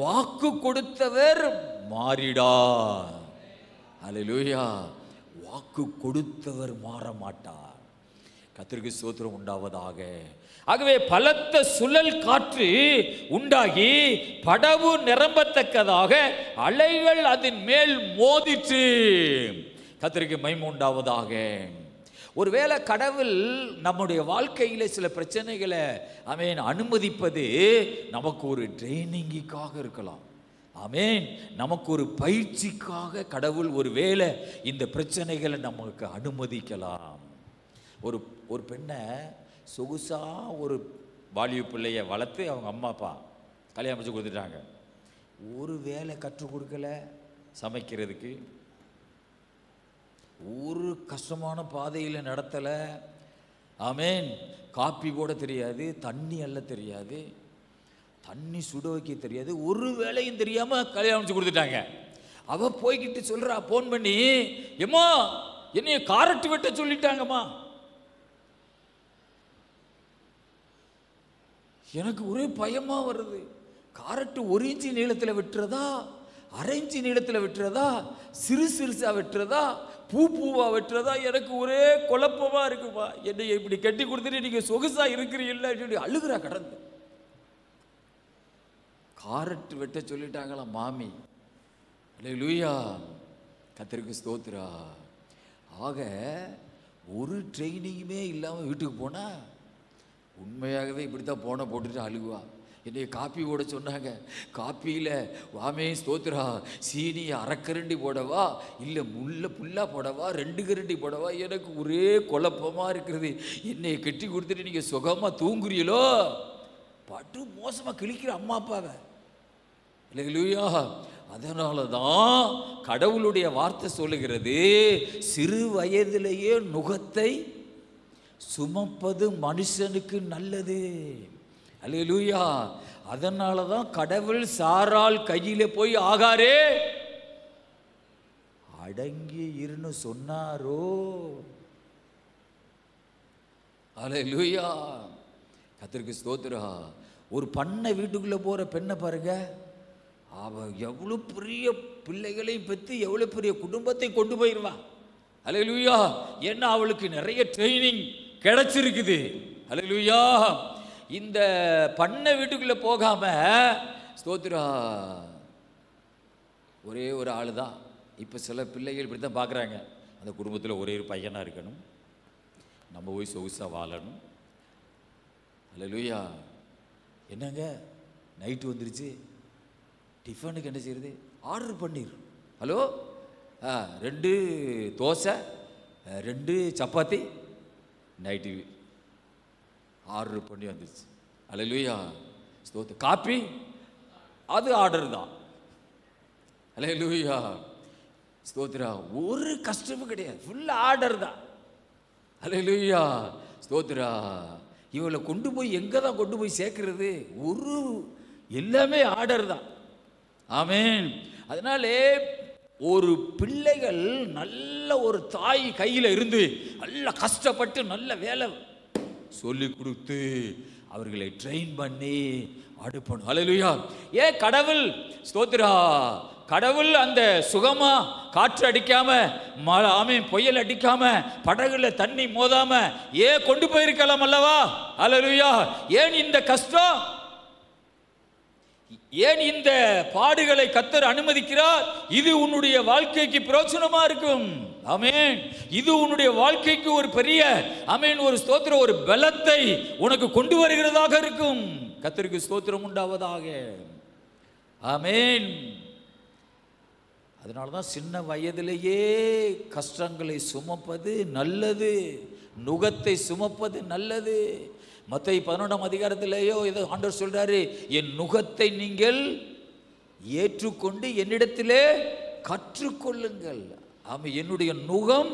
வாக்கு கொடுத்தவர் மாறிடார். அல்லேலூயா. வாக்கு கொடுத்தவர் மாற மாட்டார். கர்த்தருக்கு ஸ்தோத்திரம் உண்டாவதாக. ஆகவே பலத்த சுழல் காற்று உண்டாகி படகு நிரம்பத்தக்கதாக அலைகள் அதன் மேல் மோதிற்று. கர்த்தருக்கு மகிமை உண்டாவதாக. ஒருவேளை கடவுள் நம்முடைய வாழ்க்கையில் சில பிரச்சனைகளை ஆமென் அனுமதிப்பது நமக்கு ஒரு ட்ரைனிங்குக்காக இருக்கலாம். ஆமென். நமக்கு ஒரு பயிற்சிக்காக கடவுள் ஒரு வேளை இந்த பிரச்சனைகளை நமக்கு அனுமதிக்கலாம். ஒரு பெண்ணை சொகுசா ஒரு வாலிப பிள்ளைய வளர்த்து அவங்க அம்மா அப்பா கல்யாணம் முடிச்சு கொடுத்துட்டாங்க. ஒரு வேலை கற்றுக் கொடுக்கல, சமைக்கிறதுக்கு ஒரு கஷ்டமான பாதையில் நடத்தலை. ஆமேன். காப்பி போட தெரியாது, தண்ணி அள்ள தெரியாது, தண்ணி சுட வைக்க தெரியாது, ஒரு வேலையும் தெரியாமல் கல்யாணம் முடிச்சு கொடுத்துட்டாங்க. அவள் போய்கிட்டு சொல்கிறா ஃபோன் பண்ணி, ஏம்மா என்னைய காரட்டு வெட்ட சொல்லிட்டாங்கம்மா. எனக்கு ஒரே பயமாக வருது. காரட்டு 1 இன்ச்சு நீளத்தில் வெட்டுறதா, 1/2 இன்ச்சு நீளத்தில் வெட்டுறதா, சிறுசாக வெட்டுறதா, பூவாக வெட்டுறதா, எனக்கு ஒரே குழப்பமாக இருக்குப்பா. என்னை இப்படி கட்டி கொடுத்துட்டு நீங்கள் சொகுசாக இருக்கிறீல்ல சொல்லி அழுகிறா கடந்து. காரட்டு வெட்ட சொல்லிட்டாங்களாம் மாமி. அல்லேலூயா, கர்த்தருக்கு ஸ்தோத்திரா. ஆக ஒரு ட்ரைனிங்குமே இல்லாமல் வீட்டுக்கு போனால் உண்மையாகவே இப்படி தான் போனை போட்டுட்டு அழுகுவா. என்னை காப்பி போட சொன்னாங்க. காப்பியில் வாமே ஸ்தோத்திரா சீனி 1/2 கரண்டி போடவா, இல்லை புல்லாக போடவா, 2 கரண்டி போடவா, எனக்கு ஒரே குழப்பமாக இருக்கிறது. என்னை கட்டி கொடுத்துட்டு நீங்கள் சுகமாக தூங்குறீங்களோ, பட்டு மோசமாக கிழிக்கிற அம்மா அப்பாவை. அல்லேலூயா. அதனால தான் கடவுளுடைய வார்த்தை சொல்லுகிறது, சிறு வயதிலேயே நுகத்தை சுமப்பது மனுஷனுக்கு நல்லது. அல்லேலூயா. அதனால தான் கடவுள் சாராள் கையில போய் ஆகாரே அடங்கி இருன்னு சொன்னாரோ. அல்லேலூயா, கர்த்தருக்கு ஸ்தோத்திரம். ஒரு பண்ணை வீட்டுக்குள்ளே போகிற பெண்ணை பாருங்க, அவள் எவ்வளோ பெரிய பிள்ளைகளையும் பெற்று எவ்வளோ பெரிய குடும்பத்தை கொண்டு போயிடுவான். அல்லேலூயா. ஏன்னா அவளுக்கு நிறைய ட்ரைனிங் கிடைச்சிருக்குது. அல்லேலூயா. இந்த பண்ணை வீட்டுக்குள்ளே போகாம ஸ்தோத்திரா ஒரே ஒரு ஆள் தான். இப்போ சில பிள்ளைகள் இப்படி தான் பார்க்குறாங்க, அந்த குடும்பத்தில் ஒரே ஒரு பையனாக இருக்கணும், நம்ம போய் சொகுசாக வாழணும். அல்லேலூயா. என்னங்க நைட்டு வந்துருச்சு, டிஃபனுக்கு என்ன செய்யுது, ஆர்டர் பண்ணிடு. Hello, 2 dosa 2 chapati night order பண்ணி வந்துச்சு. அல்லேலூயா, ஸ்தோத்திரம். காப்பி அது ஆர்டர் தான். அல்லேலூயா, ஸ்தோத்திரம். ஒரு கஷ்டமும் கிடையாது, ஃபுல்லாக ஆர்டர் தான். அல்லேலூயா, ஸ்தோத்திரம். இவளை கொண்டு போய் எங்கே தான் கொண்டு போய் சேர்க்கறது, எல்லாமே ஆர்டர் தான். ஆமேன். அதனாலே ஒரு பிள்ளைகள் நல்ல ஒரு தாய் கையில் இருந்து நல்ல கஷ்டப்பட்டு நல்ல வேலை சொல்லி கொடுத்து அவர்களை ட்ரெயின் பண்ணி அடுப்பணும். அல்லேலூயா. ஏன் கடவுள் ஸ்தோத்திரா, கடவுள் அந்த சுகமா காற்று அடிக்காம ஆமீன் புயல் அடிக்காம படகுல தண்ணி மோதாம ஏன் கொண்டு போயிருக்கலாம் அல்லவா? அல்லேலூயா. ஏன் இந்த கஷ்டம், ஏன் இந்த பாடுகளை கர்த்தர் அனுமதிக்கிறார்? இது உன்னுடைய வாழ்க்கைக்கு பிரயோஜனமா இருக்கும். ஆமென். இது உன்னுடைய வாழ்க்கைக்கு ஒரு பெரிய ஆமென் ஒரு ஸ்தோத்திரம், ஒரு பலத்தை உனக்கு கொண்டு வருகிறதாக இருக்கும். கர்த்தருக்கு ஸ்தோத்திரம் உண்டாவதாக. ஆமென். அதனாலதான் சின்ன வயதிலேயே கஷ்டங்களை சுமப்பது நல்லது, நுகத்தை சுமப்பது நல்லது. மத்தேயு 11ஆம் அதிகாரத்திலேயோ ஏதோ ஆண்டவர் சொல்றாரு, என் நுகத்தை நீங்கள் ஏற்றுக்கொண்டு என்னிடத்திலே கற்றுக்கொள்ளுங்கள். ஆமா, என்னுடைய நுகம்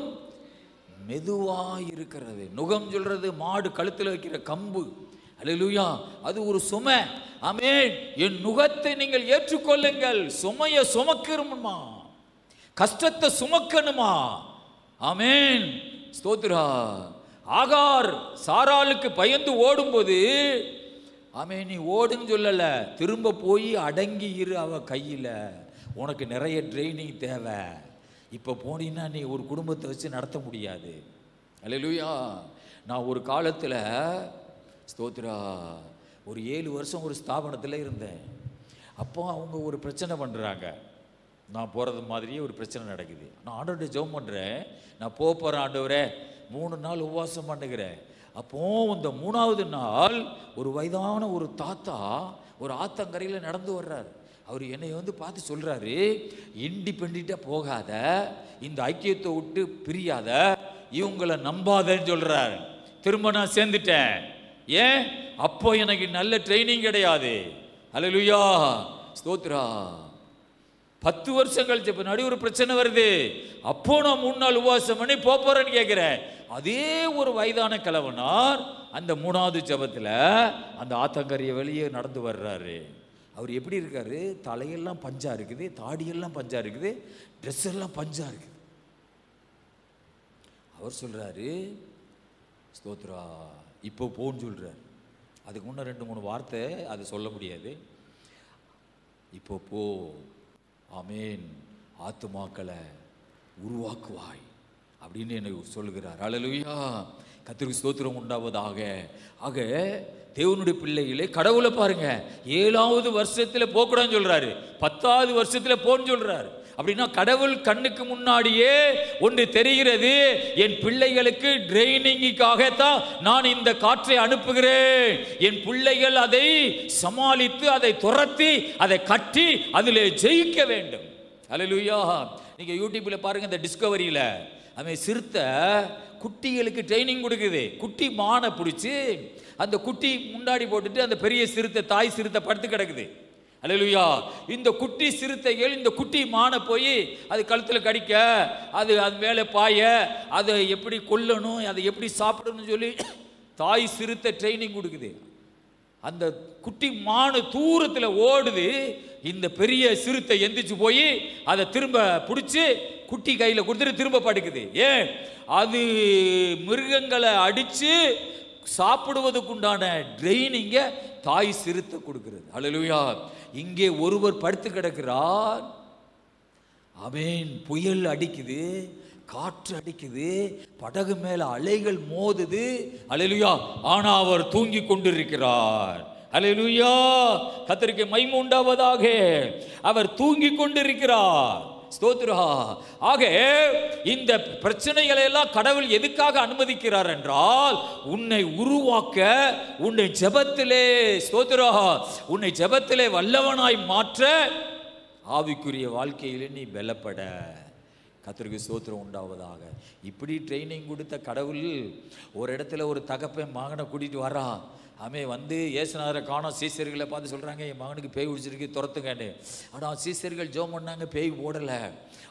மெதுவாயிருக்கிறது. நுகம் சொல்றது மாடு கழுத்தில் வைக்கிற கம்பு. அல்லேலூயா. அது ஒரு சுமை. ஆமென். என் நுகத்தை நீங்கள் ஏற்றுக்கொள்ளுங்கள். சுமையை சுமக்கணுமா, கஷ்டத்தை சுமக்கணுமா? ஆமென். ஸ்தோத்திரா. ஆகார் சாராளுக்கு பயந்து ஓடும்போது ஆமென் நீ ஓடுன்னு சொல்லல, திரும்ப போய் அடங்கி இரு அவ கையில். உனக்கு நிறைய ட்ரைனிங் தேவை. இப்போ போனீங்கன்னா நீ ஒரு குடும்பத்தை வச்சு நடத்த முடியாது. அல்லேலூயா. நான் ஒரு காலத்தில் ஸ்தோத்திரா ஒரு 7 வருஷம் ஒரு ஸ்தாபனத்தில் இருந்தேன். அப்போ அவங்க ஒரு பிரச்சனை பண்ணுறாங்க. நான் போகிறது மாதிரியே ஒரு பிரச்சனை நடக்குது. நான் ஆண்டவர்கிட்ட ஜெபம் பண்ணுறேன், நான் போகிறேன் ஆண்டவரே, 3 நாள் உபவாசம் பண்ணுகிறேன். அப்போ இந்த 3ஆவது நாள் ஒரு வயதான ஒரு தாத்தா ஒரு ஆத்தங்கரையில் நடந்து வர்றார். அவர் என்னை பார்த்து சொல்கிறாரு, இண்டிபெண்ட்டாக போகாத, இந்த ஐக்கியத்தை விட்டு பிரியாத, இவங்களை நம்பாதன்னு சொல்கிறார். திரும்ப நான் சேர்ந்துட்டேன். ஏன்? அப்போ எனக்கு நல்ல ட்ரைனிங் கிடையாது. அல்லேலூயா. ஸ்தோத்ரா. 10 வருஷம் கழிச்ச பின்னாடி ஒரு பிரச்சனை வருது. அப்போ நான் 3 நாள் உபவாசம் பண்ணி போறேன்னு கேட்கிறேன். அதே ஒரு வயதான கிழவனார் அந்த 3வது ஜெபத்துல அந்த ஆத்தங்கரைய வெளியே நடந்து வர்றாரு. அவர் எப்படி இருக்காரு? தலையெல்லாம் பஞ்சா இருக்குது, தாடியெல்லாம் பஞ்சா இருக்குது, ட்ரெஸ் எல்லாம் பஞ்சா இருக்குது. அவர் சொல்றாரு, ஸ்தோத்ரா, இப்போ போன்னு சொல்றாரு. அதுக்கு முன்ன 2-3 வார்த்தை அது சொல்ல முடியாது. இப்போ போ, ஆமேன், ஆத்துமாக்களை உருவாக்குவாய் அப்படின்னு எனக்கு சொல்லுகிறார். அல்லேலூயா, கர்த்தருக்கு ஸ்தோத்திரம் உண்டாவதாக. ஆக தேவனுடைய பிள்ளைகளே, கடவுளை பாருங்க, 7வது வருஷத்துல போக்கூடாதுன்னு சொல்றாரு, 10வது வருஷத்துல போன்னு சொல்றாரு. அப்படின்னா கடவுள் கண்ணுக்கு முன்னாடியே ஒன்று தெரிகிறது, என் பிள்ளைகளுக்கு ட்ரைனிங்குக்காகத்தான் நான் இந்த காற்றை அனுப்புகிறேன். என் பிள்ளைகள் அதை சமாளித்து, அதை துரத்தி, அதை கட்டி அதில் ஜெயிக்க வேண்டும். அல்லேலூயா. நீங்க யூடியூப்ல பாருங்க, இந்த டிஸ்கவரியில அவன் சிறுத்தை குட்டிகளுக்கு ட்ரைனிங் கொடுக்குது. குட்டி மானை பிடிச்சி அந்த குட்டி முன்னாடி போட்டுட்டு அந்த பெரிய சிறுத்தை, தாய் சிறுத்தை படுத்து கிடக்குது. அல்லேலூயா. இந்த குட்டி சிறுத்தைகள் இந்த குட்டி மானை போய் அது கழுத்தில் கடிக்க, அது மேலே பாய, அதை எப்படி கொல்லணும், அதை எப்படி சாப்பிடணும்னு சொல்லி தாய் சிறுத்தை ட்ரைனிங் கொடுக்குது. அந்த குட்டி மானு தூரத்தில் ஓடுது. இந்த பெரிய சிறுத்தை எந்திரிச்சு போய் அதை திரும்ப பிடிச்சி குட்டி கையில் கொடுத்துட்டு திரும்ப படுக்குது. ஏன்? அது மிருகங்களை அடித்து சாப்பிடுவதற்குண்டான ட்ரைனிங்க தாய் சிறுத்தை கொடுக்கிறது. அல்லேலூயா. இங்கே ஒருவர் படுத்து கிடக்கிறார். ஆமென். புயல் அடிக்குது, காற்று அடிக்குது, படகு மேல அலைகள் மோதுது. அல்லேலூயா. ஆனா அவர் தூங்கி கொண்டிருக்கிறார். அல்லேலூயா. கர்த்தருக்கு மகிமை உண்டாவதாக. அவர் தூங்கி கொண்டிருக்கிறார். ஸ்தோத்திரா. ஆக இந்த பிரச்சனைகளை எல்லாம் கடவுள் எதுக்காக அனுமதிக்கிறார் என்றால், உன்னை உருவாக்க, உன்னை ஜெபத்திலே, ஸ்தோத்திரா, உன்னை ஜெபத்திலே வல்லவனாய் மாற்ற, ஆவிக்குரிய வாழ்க்கையிலே நீ பலப்பட. கர்த்தருக்கு ஸ்தோத்திரம் உண்டாவதாக. இப்படி ட்ரைனிங் கொடுத்த கடவுள் ஒரு இடத்துல ஒரு தகப்பன் மகனை கூட்டிட்டு வரான். அவன் வந்து இயேசுநாதரை காணோம். சீசர்களை பார்த்து சொல்கிறாங்க, என் மகனுக்கு பேய் பிடிச்சிருக்கு, துரத்துங்கன்னு. ஆனால் சீசர்கள் ஜெபம் பண்ணாங்க, பேய் ஓடலை.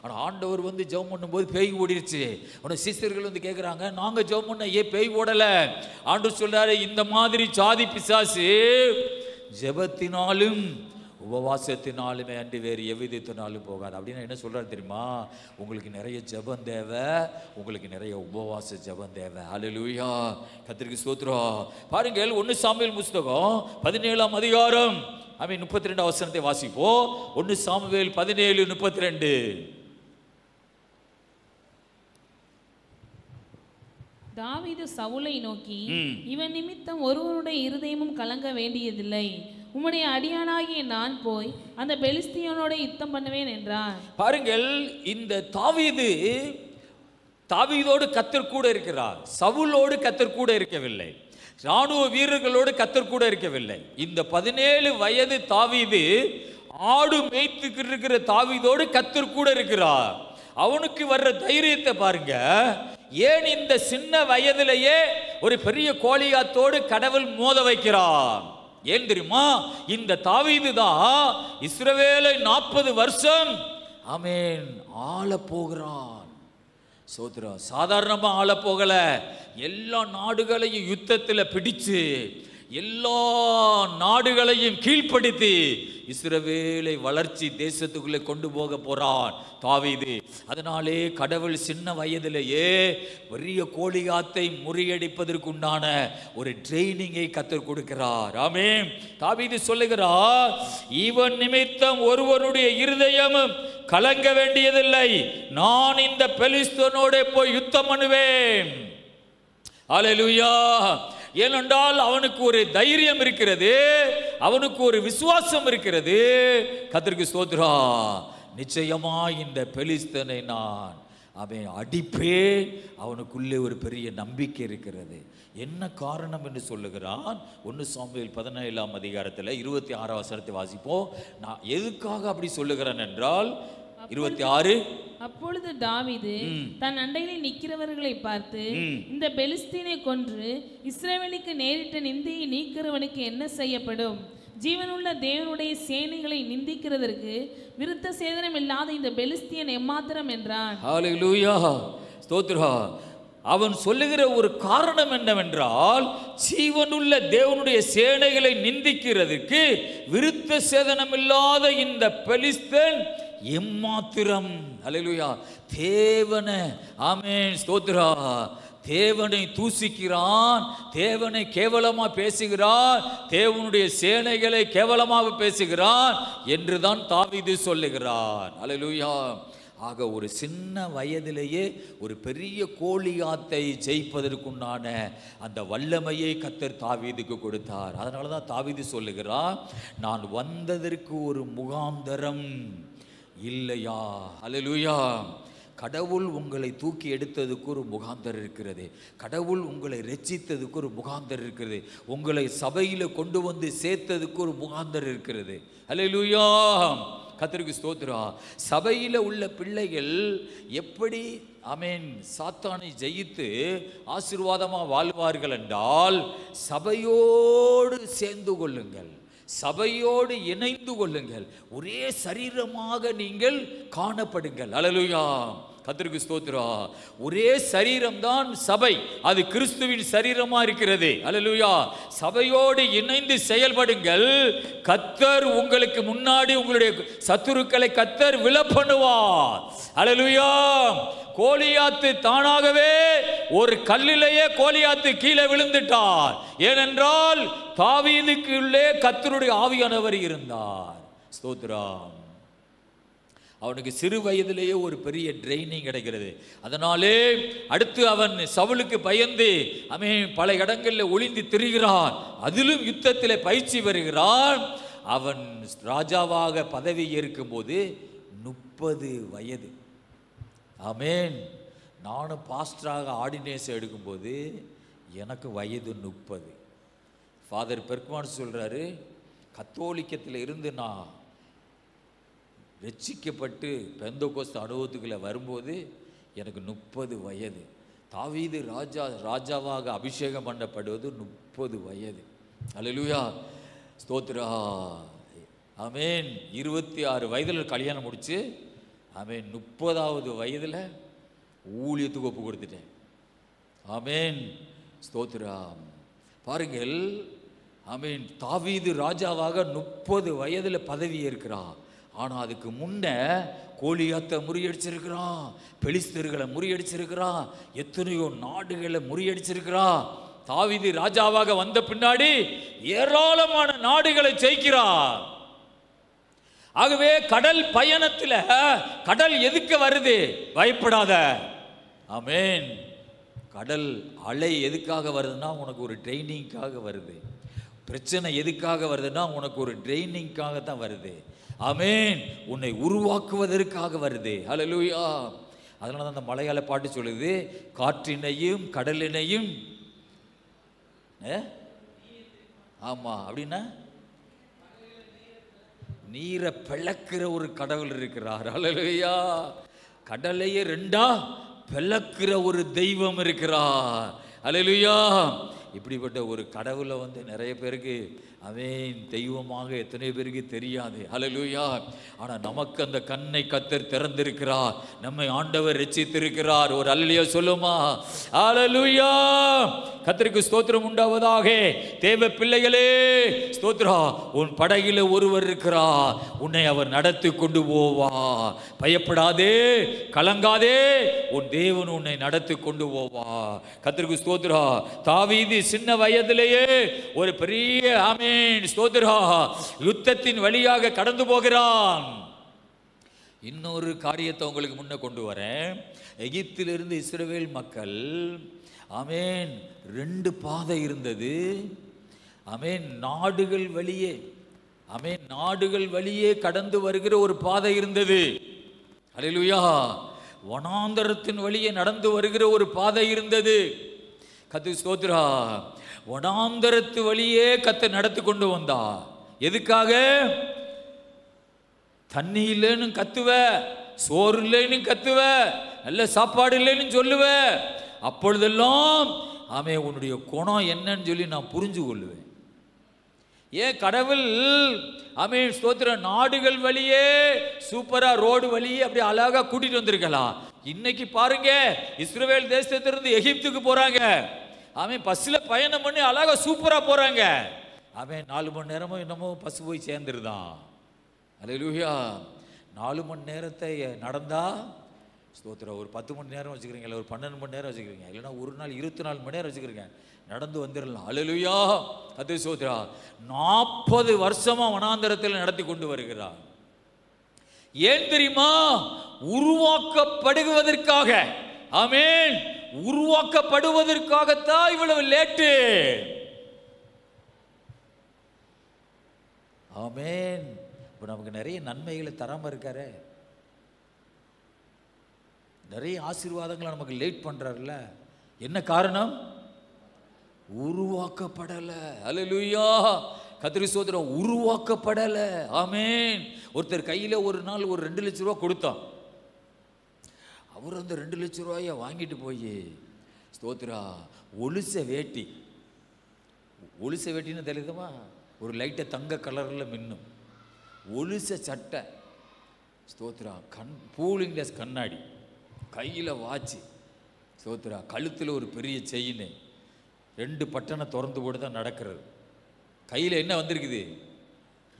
ஆனால் ஆண்டவர் வந்து ஜெபம் பண்ணும்போது பேய் ஓடிடுச்சு. ஆனால் சீசர்கள் வந்து கேட்குறாங்க, நாங்கள் ஜெபம் பண்ண ஏன் பேய் ஓடலை? ஆண்டவர் சொல்கிறாரு, இந்த மாதிரி சாதி பிசாசு ஜெபத்தினாலும் உபவாசத்தினாலுமே அன்று வேறு எவ்விதத்தினாலும் போகாது. அப்படின்னா என்ன சொல்கிறாரு தெரியுமா? உங்களுக்கு நிறைய ஜெபம் தேவை, உங்களுக்கு நிறைய உபவாச ஜெபம் தேவை. அல்லேலூயா. கர்த்தருக்கு ஸ்தோத்திரம். பாருங்கள், 1 சாமுவேல் புத்தகம் 17ஆம் அதிகாரம் 32 வசனத்தை வாசிப்போம். 1 சாமுவேல் 17:32. தாவீது சவுலை நோக்கி, இவன் நிமித்தம் ஒருவருடைய இருதயமும் கலங்க வேண்டியதில்லை. உம்முடைய அடியானாகிய நான் போய் அந்த பெலிஸ்தியனோட யுத்தம் பண்ணுவேன் என்றான். பாருங்கள், இந்த தாவீதோடு கர்த்தர் கூட இருக்கிறார். சவுலோடு கர்த்தர் கூட இருக்கவில்லை. ராணுவ வீரர்களோடு கர்த்தர் கூட இருக்கவில்லை. இந்த 17 வயது தாவீது ஆடு மேய்த்துக்கிட்டு இருக்கிற தாவீதோடு கர்த்தர் கூட இருக்கிறார். அவனுக்கு வர்ற தைரியத்தை பாருங்க. ஏன் இந்த சின்ன வயதிலேயே ஒரு பெரிய கோலியாத்தோடு கடவுள் மோத வைக்கிறார்? ஏன் தெரியுமா? இந்த தாவீது தான் இஸ்ரவேலை 40 வருஷம் ஆமென் ஆள போகிறான். சோத்ரா. சாதாரணமா ஆள போகல. எல்லா நாடுகளையும் யுத்தத்தில் பிடிச்சு, எல்லா நாடுகளையும் கீழ்ப்படுத்தி இஸ்ரவேலை வளர்ச்சி தேசத்துக்குள்ளே கொண்டு போக போறான் தாவீது. அதனாலே கடவுள் சின்ன வயதிலேயே பெரிய கோலியாத்தை முறியடிப்பதற்குண்டான ஒரு ட்ரைனிங்கை கர்த்தர் கொடுக்கிறார். ஆமென். தாவீது சொல்லுகிறார், இவன் நிமித்தம் ஒருவனுடைய இருதயமும் கலங்க வேண்டியதில்லை. நான் இந்த பெலிஸ்தனோட போய் யுத்தம் பண்ணுவேன். அல்லேலூயா. ஏனென்றால் அவனுக்கு ஒரு தைரியம் இருக்கிறது, அவனுக்கு ஒரு விசுவாசம் இருக்கிறது. கர்த்தருக்கு ஸ்தோத்திரம். நிச்சயமா இந்த பெலிஸ்தனை நான் அவன் அடிப்பேன். அவனுக்குள்ளே ஒரு பெரிய நம்பிக்கை இருக்கிறது. என்ன காரணம் என்று சொல்லுகிறான்? 1 சாமுவேல் 17ஆம் அதிகாரத்தில் 26ஆம் வசனத்தை வாசிப்போம். நான் எதுக்காக அப்படி சொல்லுகிறேன் என்றால் 26. அப்பொழுது தாவீது தன் அண்டையில் நிற்கிறவர்களை பார்த்து, இந்த பெலிஸ்தீனை கொன்று இஸ்ரவேலுக்கு நேரிட்ட நிந்தையை நீக்கிறவனுக்கு என்ன செய்யப்படும்? ஜீவனுள்ள தேவனுடைய சேனைகளை நிந்திக்கிறதற்கு விருத்த சேதனம் இல்லாத இந்த பெலிஸ்தியன் எம்மாத்திரம் என்றான். ஹல்லேலூயா, ஸ்தோத்திரம். அவன் சொல்லுகிற ஒரு காரணம் என்னவென்றால், ஜீவனுள்ள தேவனுடைய சேனைகளை நிந்திக்கிறதுக்கு விருத்த சேதனம் இல்லாத இந்த பெலிஸ்தன் எம்மாத்திரம். ஹல்லேலூயா. தேவனை, ஆமென், ஸ்தோத்திரம், தேவனை தூசிக்கிறான், தேவனை கேவலமா பேசுகிறான், தேவனுடைய சேனைகளை கேவலமாக பேசுகிறான் என்றுதான் தாவீது சொல்லுகிறான். ஹல்லேலூயா. ஆக ஒரு சின்ன வயதிலேயே ஒரு பெரிய கோலியாத்தை ஜெயிப்பதற்குண்டான அந்த வல்லமையை கர்த்தர் தாவீதுக்கு கொடுத்தார். அதனால தான் தாவீது சொல்லுகிறார், நான் வந்ததற்கு ஒரு முகாந்தரம் இல்லையா. ஹல்லேலூயா. கடவுள் உங்களை தூக்கி எடுத்ததுக்கு ஒரு முகாந்தர் இருக்கிறது. கடவுள் உங்களை ரட்சித்ததுக்கு ஒரு முகாந்தர் இருக்கிறது. உங்களை சபையில் கொண்டு வந்து சேர்த்ததுக்கு ஒரு முகாந்தர் இருக்கிறது. ஹல்லேலூயா, கர்த்தருக்கு ஸ்தோத்திரம். சபையில் உள்ள பிள்ளைகள் எப்படி, ஆமென், சாத்தானை ஜெயித்து ஆசீர்வாதமாக வாழ்வார்கள் என்றால், சபையோடு சேர்ந்து கொள்ளுங்கள், சபையோடு இணைந்து கொள்ளுங்கள், ஒரே சரீரமாக நீங்கள் காணப்படுங்கள். ஹல்லேலூயா, கர்த்தருக்கு ஸ்தோத்திரம். ஒரே சரீரம் தான் சபை, அது கிறிஸ்துவின் சரீரமா இருக்கிறது. ஹல்லேலூயா. சபையோடு இணைந்து செயல்படுங்கள். கர்த்தர் உங்களுக்கு முன்னாடி உங்களுடைய சத்துருக்களை கர்த்தர் விலப்பண்ணுவார். ஹல்லேலூயா. கோலியாத்து தானாகவே ஒரு கல்லிலேயே கோலியாத்து கீழே விழுந்துட்டார். ஏனென்றால் தாவீதுக்கு உள்ளே கர்த்தருடைய ஆவியானவர் இருந்தார். ஸ்தோத்திரம். அவனுக்கு சிறு வயதிலேயே ஒரு பெரிய ட்ரைனிங் கிடைக்கிறது. அதனாலே அடுத்து அவன் சவுலுக்கு பயந்து பல இடங்களில் ஒளிந்து திரிகிறான். அதிலும் யுத்தத்தில் பயிற்சி பெறுகிறான். அவன் ராஜாவாக பதவி ஏற்கும்போது 30 வயது. ஆமென். நானும் பாஸ்டராக ஆர்டினேஷன் எடுக்கும்போது எனக்கு வயது 30. ஃபாதர் பெர்க்மான் சொல்கிறாரு, கத்தோலிக்கத்தில் இருந்து நான் ரட்சிக்கப்பட்டு பெந்தோகோஸ்து அனுபவத்துக்குள்ளே வரும்போது எனக்கு 30 வயது. தாவீது ராஜாவாக அபிஷேகம் பண்ணப்படுவது 30 வயது. ஹல்லேலூயா, ஸ்தோத்திரா. ஆமென். 26 வயதில் கல்யாணம் முடிச்சு, ஆமென், 30வது வயதில் ஊழியத்துக்கு ஒப்பு கொடுத்துட்டேன். ஆமென், ஸ்தோத்திரம். பாருங்கள், ஆமென், தாவீது ராஜாவாக 30 வயதில் பதவி ஏற்கிறான். ஆனால் அதுக்கு முன்ன கோலியாத்தை முறியடிச்சிருக்கிறான், பெலிஸ்தர்களை முறியடிச்சிருக்கிறான், எத்தனையோ நாடுகளை முறியடிச்சிருக்கிறான். தாவீது ராஜாவாக வந்த பின்னாடி ஏராளமான நாடுகளை ஜெயிக்கிறான். ஆகவே கடல் பயணத்தில், கடல் எதுக்கு வருது? பயப்படாத. ஆமென். கடல் அலை எதுக்காக வருதுன்னா உனக்கு ஒரு ட்ரைனிங்காக வருது. பிரச்சனை எதுக்காக வருதுன்னா உனக்கு ஒரு ட்ரைனிங்காக தான் வருது. ஆமென். உன்னை உருவாக்குவதற்காக வருது. ஹல்லேலூயா. அதனால தான் அந்த மலையாள பாட்டு சொல்லுது, காற்றினையும் கடலினையும், ஆமா, அப்படின்னா நீரை பிளக்கிற ஒரு கடவுள் இருக்கிறார். ஹல்லேலூயா. கடலையே 2ஆ பிளக்கிற ஒரு தெய்வம் இருக்கிறார். ஹல்லேலூயா. இப்படிப்பட்ட ஒரு கடவுளை நிறைய பேருக்கு அவன் தெய்வமாக எத்தனை பேருக்கு தெரியாது. ஹல்லேலூயா. ஆனால் நமக்கு அந்த கண்ணை கர்த்தர் திறந்திருக்கிறார். நம்மை ஆண்டவர் ரட்சித்திருக்கிறார். ஒரு அல்லேலூயா சொல்லுமா? ஹல்லேலூயா. கர்த்தருக்கு ஸ்தோத்திரம் உண்டாவதாக. தேவ பிள்ளைகளே, ஸ்தோத்திரம். உன் படகில் ஒருவர் இருக்கிறார், உன்னை அவர் நடத்தி கொண்டு போவார். பயப்படாதே, கலங்காதே, உன் தேவன் உன்னை நடத்தி கொண்டு போவார். கர்த்தருக்கு ஸ்தோத்திரம். தாவீது சின்ன வயதிலேயே ஒரு பெரிய, ஆமென், ஸ்தோத்திரம், யுத்தத்தின் வழியாக கடந்து போகிறான். இன்னொரு காரியத்தை உங்களுக்கு முன்ன கொண்டு வரேன். எகிப்திலிருந்து இஸ்ரவேல் மக்கள், ஆமென், 2 பாதை இருந்தது. ஆமென். நாடுகள் வழியே, ஆமென், நாடுகள் வழியே கடந்து வருகிற ஒரு பாதை இருந்தது. ஹல்லேலூயா. வனாந்தரத்தின் வழியே நடந்து வருகிற ஒரு பாதை இருந்தது. கர்த்தருக்கு ஸ்தோத்திரம். வனாந்தரத்து வழியே கர்த்தர் நடத்தி கொண்டு வந்தார். எதுக்காக? தண்ணி இல்லைன்னு கத்துவ, சோறு இல்லைன்னு கத்துவ, நல்ல சாப்பாடு இல்லைன்னு சொல்லுவ. அப்பொழுதெல்லாம் ஆமே உன்னுடைய குணம் என்னன்னு சொல்லி நான் புரிஞ்சு கொள்ளுவேன். ஏன் கடவுள் ஆமென் ஸ்தோத்திரம் நாடுகள் வழியே சூப்பரா ரோடு வழியே அப்படி அழகா கூட்டிட்டு வந்திருக்கலாம். இன்னைக்கு பாருங்க, இஸ்ரவேல் தேசத்திலிருந்து எகிப்துக்கு போறாங்க. ஆமென் பஸ்ல பயணம் பண்ணி அழகா சூப்பரா போறாங்க. ஆமென் 4 மணி நேரமும் என்னமோ பஸ் போய் சேர்ந்துருதான். அல்லேலூயா. 4 மணி நேரத்தை நடந்தா ஸ்தோத்திரம் ஒரு 10 மணி நேரம் வச்சுக்கிறீங்க, இல்லை ஒரு 12 மணி நேரம் வச்சுக்கிறீங்க, இல்லைன்னா ஒரு நாள் 24 மணி நேரம் வச்சுக்கிறீங்க, நடந்து வந்துடலாம். அல்லேலூயா. அது ஸ்தோத்திரா 40 வருஷமா வனாந்தரத்தில் நடத்தி கொண்டு வருகிறார். ஏன் தெரியுமா? உருவாக்கப்படுவதற்காக. ஆமென். உருவாக்கப்படுவதற்காகத்தான் இவ்வளவு லேட்டு. ஆமென். இப்போ நமக்கு நிறைய நன்மைகளை தராம இருக்காரு, நிறைய ஆசீர்வாதங்களை நமக்கு லேட் பண்றாருல்ல. என்ன காரணம்? உருவாக்கப்படல. அல்லேலூயா. கர்த்தருக்கு ஸ்தோத்திரம். உருவாக்கப்படல. ஆமென். ஒருத்தர் கையில ஒரு நாள் ஒரு 2 லட்சம் ரூபாய் கொடுத்தான். அவர் அந்த 2 லட்சம் ரூபாயை வாங்கிட்டு போய் ஸ்தோத்திரா ஒலிச வேட்டி, ஒலிச வேட்டின்னு தெரியுதுமா, ஒரு லைட்டை தங்க கலரில் மின்னும் ஒலிச சட்டை, ஸ்தோத்திரா கூலிங் கிளாஸ் கண்ணாடி, கையில் வாட்சி, ஸ்தோத்திரா கழுத்தில் ஒரு பெரிய செயின், 2 பட்டனை திறந்து போட்டு தான் நடக்கிறது. கையில் என்ன வந்திருக்குது?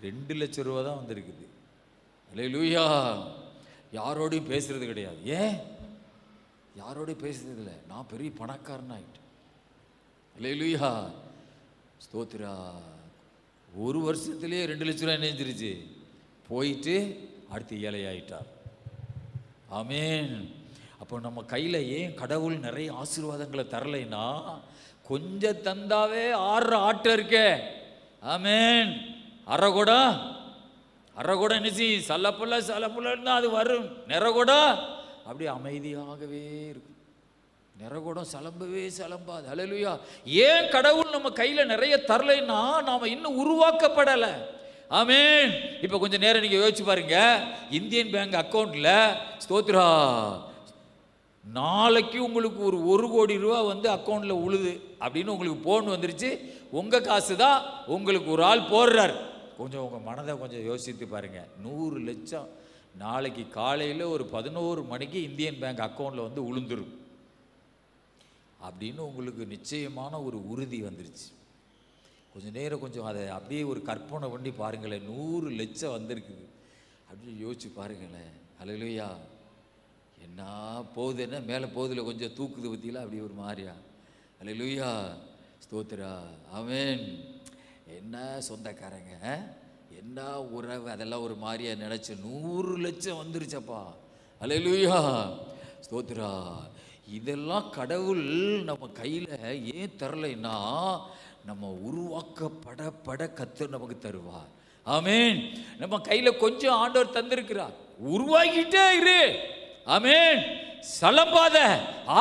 2 லட்சம் ரூபா தான் வந்திருக்குது. அல்லேலூயா. யாரோடையும் பேசுறது கிடையாது. ஏன்? யாரோடையும் பேசுறது இல்லை. நான் பெரிய பணக்காரன் ஆகிட்டேன். அல்லேலூயா. ஸ்தோத்திரா ஒரு வருஷத்துலேயே 2 லட்சம் ரூபா நினைஞ்சிருச்சு. போயிட்டு அடுத்து ஏழையாயிட்டார். ஆமென். அப்போ நம்ம கையில் ஏன் கடவுள் நிறைய ஆசீர்வாதங்களை தரலைன்னா, கொஞ்சம் தந்தாவே 6 ஆட்டம் இருக்கே. ஆமென். அரைகூடா அரைகூடா நினைச்சி சல்லப்புள்ள சலப்புள்ளா அது வரும். நிறகூடா அப்படி அமைதியாகவே இருக்கும். நிறகூடம் சலம்பவே சலம்பாது. அல்லேலூயா. ஏன் கடவுள் நம்ம கையில் நிறைய தரலைன்னா, நாம இன்னும் உருவாக்கப்படலை. ஆமென். இப்போ கொஞ்சம் நேரம் நீங்கள் யோசிச்சு பாருங்க. இந்தியன் பேங்க் அக்கௌண்ட்ல ஸ்தோத்ரா நாளைக்கு உங்களுக்கு ஒரு 1 கோடி ரூபா வந்து அக்கௌண்ட்ல உழுது அப்படின்னு உங்களுக்கு போன் வந்துருச்சு. உங்க காசு தான் உங்களுக்கு ஒரு ஆள் போடுறார். கொஞ்சம் உங்க மனதை கொஞ்சம் யோசித்து பாருங்க. 100 லட்சம் நாளைக்கு காலையில் ஒரு 11 மணிக்கு இந்தியன் பேங்க் அக்கௌண்ட்ல வந்து உளுந்துரும் அப்படின்னு உங்களுக்கு நிச்சயமான ஒரு உறுதி வந்துருச்சு. கொஞ்சம் நேரம் கொஞ்சம் அதை அப்படியே ஒரு கற்பனை பண்ணி பாருங்களேன். 100 லட்சம் வந்திருக்குது அப்படின்னு யோசிச்சு பாருங்களேன். அல்லேலூயா. என்ன போகுது, என்ன மேலே போகுதுல கொஞ்சம் தூக்குது பற்றிலாம் அப்படி ஒரு மாதிரியா. அல்லேலூயா. ஸ்தோத்திரா. ஆமென். என்ன சொந்தக்காரங்க, என்ன உறவு, அதெல்லாம் ஒரு மாதிரியா நினச்ச 100 லட்சம் வந்துருச்சப்பா. அல்லேலூயா. ஸ்தோத்திரா. இதெல்லாம் கடவுள் நம்ம கையில் ஏன் தரலைன்னா, நம்ம உருவாக்கப்பட கர்த்தர் நமக்கு தருவார். ஆமென். நம்ம கையில் கொஞ்சம் ஆண்டவர் தந்திருக்கிறார். உருவாக்கிட்டே இரு. ஆமென். சலம்பாத,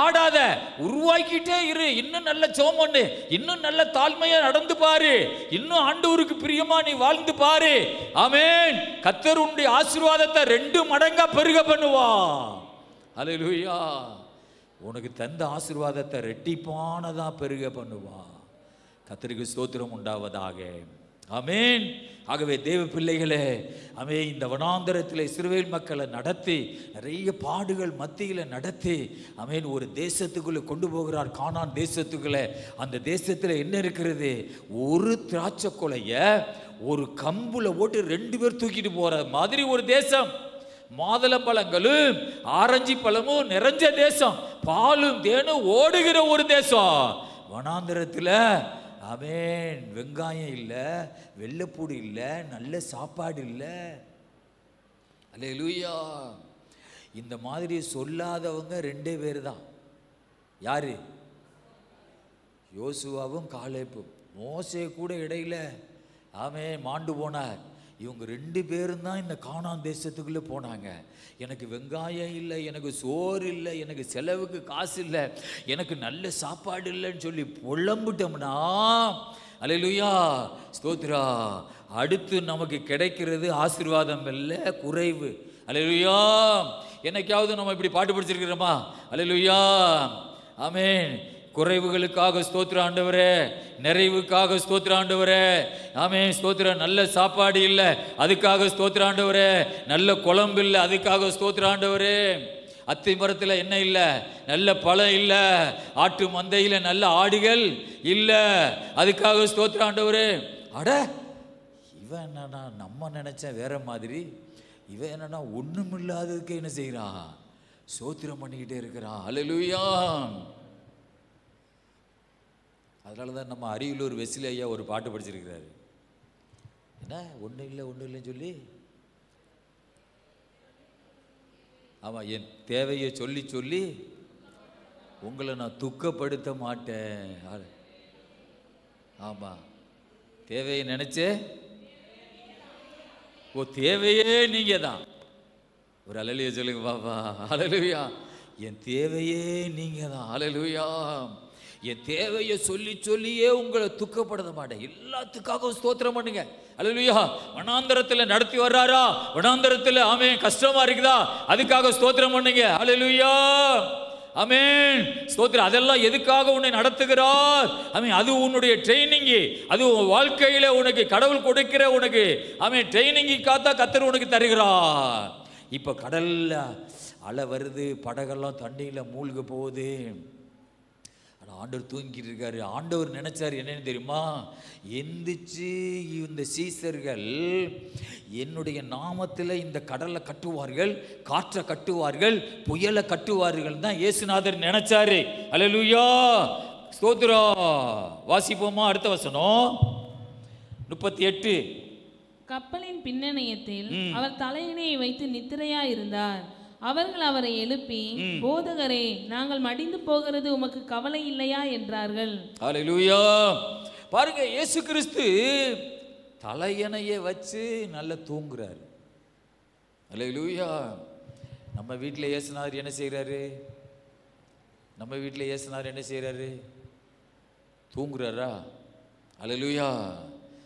ஆடாத, உருவாக்கிட்டே இரு. இன்னும் நல்ல ஜெபம் பண்ணு, இன்னும் நல்ல தாழ்மையா நடந்து பாரு, இன்னும் ஆண்டவருக்கு பிரியமா நீ வாழ்ந்து பாரு. ஆமென். கர்த்தர் உன்னுடைய ஆசீர்வாதத்தை 2 மடங்கா பெருக பண்ணுவா. அல்லேலூயா. உனக்கு தந்த ஆசீர்வாதத்தை ரெட்டிப்பானதா பெருக பண்ணுவா. கர்த்தருக்கு ஸ்தோத்திரம் உண்டாவதாக. ஆமென். ஆகவே தேவ பிள்ளைகளே, ஆமென், இந்த வனாந்தரத்தில் இஸ்ரவேல் மக்களை நடத்தி நிறைய பாடுகள் மத்தியில் நடத்தி ஆமென் ஒரு தேசத்துக்குள்ளே கொண்டு போகிறார். கானான் தேசத்துக்குள்ளே. அந்த தேசத்தில் என்ன இருக்கிறது? ஒரு திராட்சை கொலைய ஒரு கம்புல போட்டு 2 பேர் தூக்கிட்டு போற மாதிரி ஒரு தேசம். மாதுளம்பழங்களும் ஆரஞ்சு பழமும் நிறைஞ்ச தேசம், பாலும் தேனும் ஓடுகிற ஒரு தேசம். வனாந்தரத்தில் ஆமென் வெங்காயம் இல்லை, வெள்ளைப்பூடு இல்லை, நல்ல சாப்பாடு இல்லை. அல்லேலூயா. இந்த மாதிரி சொல்லாதவங்க 2 பேர் தான். யாரு? யோசுவாவும் காலேப்பும். மோசே கூட இடையில ஆமென் மாண்டு போனார். இவங்க 2 பேரும் தான் இந்த கானான் தேசத்துக்குள்ளே போனாங்க. எனக்கு வெங்காயம் இல்லை, எனக்கு சோறு இல்லை, எனக்கு செலவுக்கு காசு இல்லை, எனக்கு நல்ல சாப்பாடு இல்லைன்னு சொல்லி புலம்பிட்டோம்னா, அல்லேலூயா ஸ்தோத்திரா, அடுத்து நமக்கு கிடைக்கிறது ஆசீர்வாதம் இல்லை, குறைவு. அல்லேலூயா. என்னைக்காவது நம்ம இப்படி பாட்டு படிச்சிருக்கிறோமா? அல்லேலூயா. ஆமென். குறைவுகளுக்காக ஸ்தோத்திரம் ஆண்டவரே, நிறைவுக்காக ஸ்தோத்திரம் ஆண்டவரே. ஆமென். ஸ்தோத்திரம். நல்ல சாப்பாடு இல்லை, அதுக்காக ஸ்தோத்திரம் ஆண்டவரே. நல்ல குழம்பு இல்லை, அதுக்காக ஸ்தோத்திரம் ஆண்டவரே. அத்தி மரத்தில் என்ன இல்லை, நல்ல பழம் இல்லை. ஆட்டு மந்தையில் நல்ல ஆடுகள் இல்லை, அதுக்காக ஸ்தோத்திரம் ஆண்டவரே. அட, இவன் என்னன்னா நம்ம நினைச்ச வேற மாதிரி, இவன் என்னன்னா ஒண்ணுமில்லாததுக்கு என்ன செய்யறான், ஸ்தோத்திரம் பண்ணிக்கிட்டே இருக்கிறான். அல்லேலூயா. அதனால தான் நம்ம அரியலூர் வெஸ்லி ஐயா ஒரு பாட்டு படிச்சிருக்கிறாரு. என்ன, ஒன்றும் இல்லை ஒன்றும் இல்லைன்னு சொல்லி, ஆமாம், என் தேவையை சொல்லி சொல்லி உங்களை நான் துக்கப்படுத்த மாட்டேன். ஆமாம், தேவையை நினைச்சே, ஓ தேவையே நீங்க தான். ஒரு அல்லேலூயா சொல்லுங்க பாப்பா. அல்லேலூயா. என் தேவையே நீங்க தான். அல்லேலூயா. என் தேவையை சொல்லி சொல்லியே உங்களை துக்கப்படுத்த மாட்டேன். எல்லாத்துக்காகவும் ஸ்தோத்திரம் பண்ணுங்க. அல்லேலூயா. வனாந்தரத்தில் நடத்தி வர்றாரா, வனாந்தரத்தில் ஆமென் கஷ்டமா இருக்குதா, அதுக்காக ஸ்தோத்திரம் பண்ணுங்க. அல்லேலூயா. ஆமென். ஸ்தோத்திரம். அதெல்லாம் எதுக்காக உன்னை நடத்துகிறார்? ஆமென். அது உன்னுடைய ட்ரைனிங், அது உன் வாழ்க்கையில உனக்கு கடவுள் கொடுக்கிற உனக்கு ஆமென் ட்ரைனிங்காக தான் கர்த்தர் உனக்கு தருகிறார். இப்போ கடல்ல அலை வருது, படகெல்லாம் தண்ணியில் மூழ்க போகுது. ஆனால் ஆண்டவர் தூங்கிட்டு இருக்காரு. ஆண்டவர் நினைச்சார் என்னன்னு தெரியுமா, எந்திரிச்சு இந்த சீசர்கள் என்னுடைய நாமத்தில் இந்த கடலை கட்டுவார்கள், காற்றை கட்டுவார்கள், புயலை கட்டுவார்கள் தான் இயேசுநாதர் நினைச்சாரு. அல்லேலூயா. ஸ்தோத்திரம். வாசிப்போமா அடுத்த வசனம் 38. கப்பலின் பின்னணியத்தில் அவர் தலையினையை வைத்து நித்திரையா இருந்தார். அவர்கள் அவரை எழுப்பி, போதகரே, நாங்கள் மடிந்து போகிறது உமக்கு கவலை இல்லையா என்றார்கள். அல்லேலூயா. பாருங்க, இயேசு கிறிஸ்து தலையணையை வச்சு நல்லா தூங்குறாரு. அல்லேலூயா. நம்ம வீட்டில் இயேசுநாதர் என்ன செய்கிறாரு? நம்ம வீட்டில் இயேசுநாதர் என்ன செய்கிறாரு? தூங்குறாரா? அல்லேலூயா.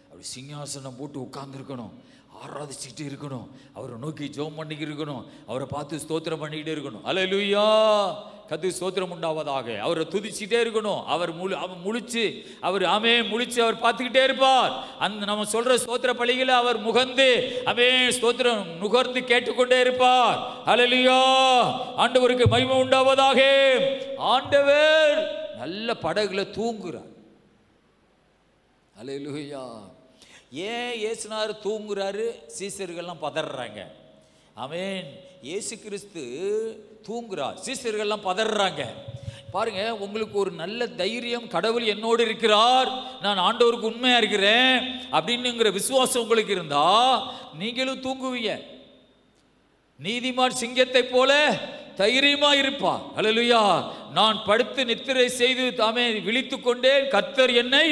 அப்படி சிங்காசனம் போட்டு உட்கார்ந்துருக்கணும், ஆராதிச்சுட்டு இருக்கணும், அவரை நோக்கி ஜெபம் பண்ணிக்கிட்டு இருக்கணும், அவரை பார்த்து ஸ்தோத்திரம் பண்ணிக்கிட்டே இருக்கணும். அல்லேலூயா. கத்து ஸ்தோத்திரம் உண்டாவதாக. அவரை துதிச்சுட்டே இருக்கணும். அவர் முழிச்சு அவர் முழிச்சு அவர் பார்த்துக்கிட்டே இருப்பார். அந்த நம்ம சொல்ற ஸ்தோத்திர பலிகளை அவர் முகந்து ஸ்தோத்திரம் நுகர்ந்து கேட்டுக்கொண்டே இருப்பார். அல்லேலூயா. ஆண்டவருக்கு மகிமை உண்டாவதாக. ஆண்டவர் நல்ல படகுல தூங்குறார். அல்லேலூயா. ஏன் இயேசுநாதர் தூங்குறாரு? சீசர்கள்லாம் பதறாங்க. ஆமென். இயேசு கிறிஸ்து தூங்குறார், சீசர்கள்லாம் பதறாங்க. பாருங்க, உங்களுக்கு ஒரு நல்ல தைரியம், கடவுள் என்னோடு இருக்கிறார், நான் ஆண்டவருக்கு உண்மையா இருக்கிறேன் அப்படின்னுங்கிற விசுவாசம் உங்களுக்கு இருந்தா நீங்களும் தூங்குவீங்க. நீதிமான் சிங்கத்தை போல தைரியமா இருப்பார். அல்லேலூயா. நான் படுத்து நித்திரை செய்து தாமே விழித்து கொண்டேன், கர்த்தர் என்னை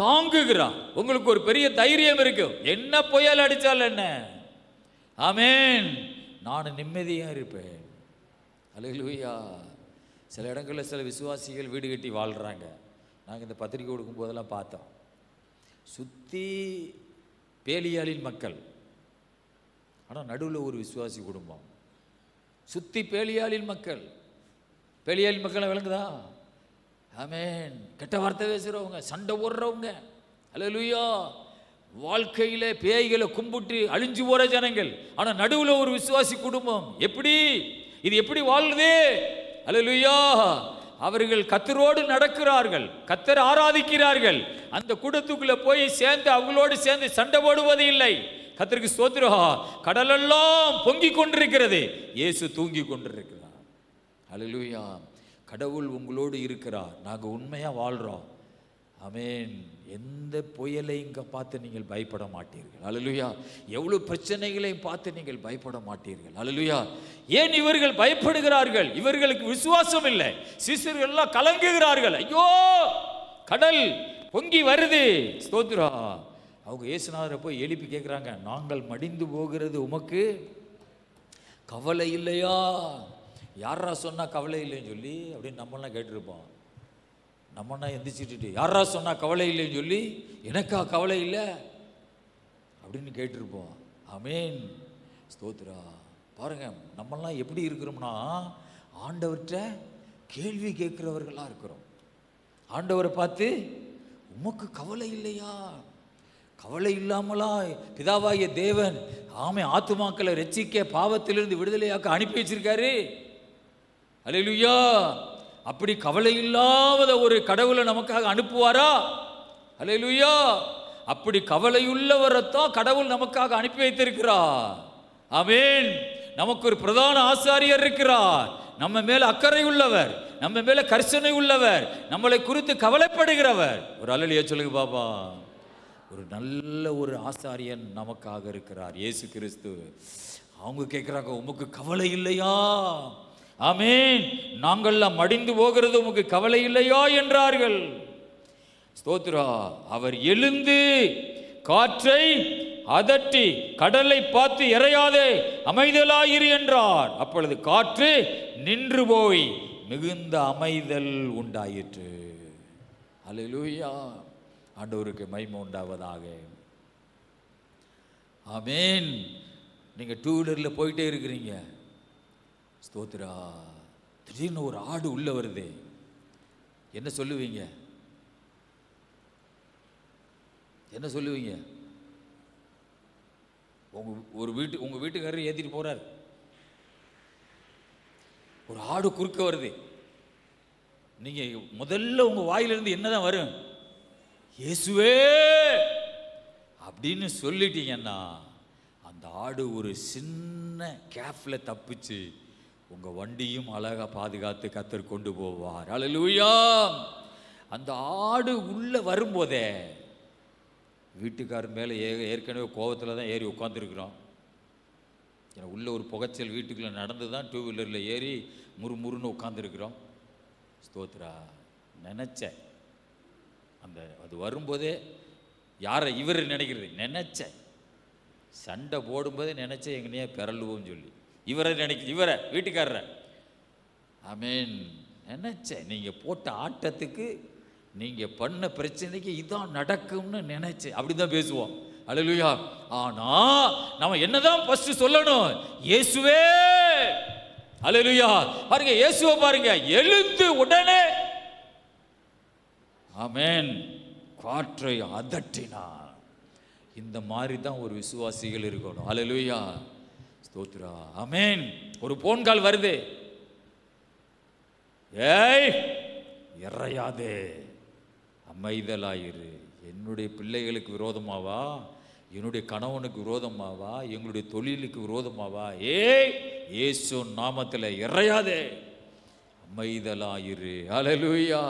தாங்குகிறார். உங்களுக்கு ஒரு பெரிய தைரியம் இருக்கும். என்ன புயல் அடிச்சால் என்ன, ஆமென், நான் நிம்மதியாக இருப்பேன். அல்லேலூயா. சில இடங்களில் சில விசுவாசிகள் வீடு கட்டி வாழ்கிறாங்க. நாங்கள் இந்த பத்திரிக்கை கொடுக்கும் போதெல்லாம் பார்த்தோம். சுற்றி பேலியாளின் மக்கள், ஆனால் நடுவில் ஒரு விசுவாசி குடும்பம். சுற்றி பேலியாளின் மக்கள். பேலியாளின் மக்கள் விளங்குதா? ஆமென். கெட்ட வார்த்தை பேசுகிறவங்க, சண்டை போடுறவங்க. அல்லேலூயா. வாழ்க்கையில பேய்களை கும்பிட்டு அழிஞ்சு போற ஜனங்கள், ஆனா நடுவுல ஒரு விசுவாசி குடும்பம். எப்படி இது எப்படி வாழ்லுது? அல்லேலூயா. அவர்கள் கர்த்தரோடு நடக்கிறார்கள், கர்த்தர் ஆராதிக்கிறார்கள். அந்த கூட்டத்துக்குள்ள போய் சேர்ந்து அவங்களோடு சேர்ந்து சண்டை போடுவது இல்லை. கர்த்தருக்கு ஸ்தோத்திரம். கடலெல்லாம் பொங்கி கொண்டிருக்கிறது, இயேசு தூங்கி கொண்டிருக்கிறார். அல்லேலூயா. கடவுள் உங்களோடு இருக்கிறார். நாங்கள் உண்மையா வாழ்றோம். ஆமென். எந்த புயலையும் பார்த்து நீங்கள் பயப்பட மாட்டீர்கள். அல்லேலூயா. எவ்வளவு பிரச்சனைகளையும் பார்த்து நீங்கள் பயப்பட மாட்டீர்கள். அல்லேலூயா. ஏன் இவர்கள் பயப்படுகிறார்கள்? இவர்களுக்கு விசுவாசம் இல்லை. சீசர்கள் எல்லாம் கலங்குகிறார்கள். ஐயோ, கடல் பொங்கி வருது. ஸ்தோத்திரா. அவங்க இயேசுநாதரை போய் எழுப்பி கேட்குறாங்க, நாங்கள் மடிந்து போகிறது உமக்கு கவலை இல்லையா? யாரா சொன்னா கவலை இல்லைன்னு சொல்லி அப்படின்னு நம்மளாம் கேட்டிருப்போம். நம்மனா எந்திரிச்சிட்டு யாரா சொன்னா கவலை இல்லைன்னு சொல்லி எனக்கா கவலை இல்லை அப்படின்னு கேட்டிருப்போம். ஆமென். ஸ்தோத்திரா. பாருங்க, நம்மெல்லாம் எப்படி இருக்கிறோம்னா ஆண்டவர்கிட்ட கேள்வி கேட்கிறவர்களா இருக்கிறோம். ஆண்டவரை பார்த்து, உமக்கு கவலை இல்லையா? கவலை இல்லாமலா பிதாவாகிய தேவன் ஆத்துமாக்களை ரட்சிக்க, பாவத்திலிருந்து விடுதலையாக்க அனுப்பி வச்சிருக்காரு? அல்லேலூயா. அப்படி கவலை இல்லாத ஒரு கடவுளை நமக்காக அனுப்புவாரா? அல்லேலூயா. அப்படி கவலையுள்ளவரைத்தான் கடவுள் நமக்காக அனுப்பி வைத்திருக்கிறார். ஆமென். நமக்கு ஒரு பிரதான ஆசாரியர் இருக்கிறார். நம்ம மேல அக்கறை உள்ளவர், நம்ம மேல கரிசனை உள்ளவர், நம்மளை குறித்து கவலைப்படுகிறவர். ஒரு அல்லேலூயா சொல்லுங்க பாப்பா. ஒரு நல்ல ஒரு ஆசாரியன் நமக்காக இருக்கிறார், இயேசு கிறிஸ்து. அவங்க கேட்கிறாங்க, உமக்கு கவலை இல்லையா? ஆமென். நாங்கள்லாம் மடிந்து போகிறது உமக்கு கவலை இல்லையா என்றார்கள். ஸ்தோத்திரா. அவர் எழுந்து காற்றை அதட்டி கடலை பார்த்து, இறையாதே, அமைதலாயிரு என்றார். அப்பொழுது காற்று நின்று போய் மிகுந்த அமைதல் உண்டாயிற்று. அல்லேலூயா. ஆண்டவருக்கு மகிமை உண்டாவதாக. ஆமென். நீங்க டூ வீலர்ல போயிட்டே இருக்கிறீங்க, ஸ்தோத்திரா, திடீர்னு ஒரு ஆடு உள்ள வருது, என்ன சொல்லுவீங்க? என்ன சொல்லுவீங்க? உங்க வீட்டுக்காரர் ஏத்திட்டு போறாரு, ஒரு ஆடு குறுக்க வருது, நீங்க முதல்ல உங்க வாயிலிருந்து என்னதான் வரும்? இயேசுவே அப்படின்னு சொல்லிட்டீங்கன்னா அந்த ஆடு ஒரு சின்ன கேப்ல தப்பிச்சு உங்க வண்டியும் அழகா பாதுகாத்து கர்த்தர் கொண்டு போவார். அல்லேலூயா. அந்த ஆடு உள்ள வரும்போதே வீட்டுக்காரர் மேலே ஏற்கனவே கோபத்தில் தான் ஏறி உட்காந்துருக்குறோம். ஏன்னா உள்ள ஒரு புகைச்சல் வீட்டுக்குள்ளே நடந்து தான் டூ வீலரில் ஏறி முறுமுறுன்னு உட்காந்துருக்குறோம். ஸ்தோத்ரா. நினச்சேன் அது வரும்போதே யாரை இவர் நினைக்கிறது நினச்சேன், சண்டை போடும்போதே நினச்சேன் எங்கனையே பிறலுவோன்னு சொல்லி இவரை வீட்டுக்காரரை. ஆமேன். நினச்சேன் நீங்கள் போட்ட ஆட்டத்துக்கு, நீங்கள் பண்ண பிரச்சனைக்கு இதான் நடக்கும்னு நினைச்சேன். அப்படிதான் பேசுவோம். அல்லேலூயா. ஆனா நம்ம என்னதான் ஃபர்ஸ்ட் சொல்லணும்? இயேசுவே. அல்லேலூயா. பாருங்க, இயேசுவை பாருங்க, எழுந்து உடனே ஆமென் காற்றை அதட்டினார். இந்த மாதிரி தான் ஒரு விசுவாசிகள் இருக்கணும். அல்லேலூயா. ஸ்தோத்திரா. ஆமென். ஒரு போன் கால் வருது, ஏய் இறையாதே, அமைதலாயிரு. என்னுடைய பிள்ளைகளுக்கு விரோதமாவா? என்னுடைய கணவனுக்கு விரோதமாவா? எங்களுடைய தொழிலுக்கு விரோதமாவா? ஏய் இயேசு நாமத்தில் இறையாதே, அமைதலாயிரு. அல்லேலூயா.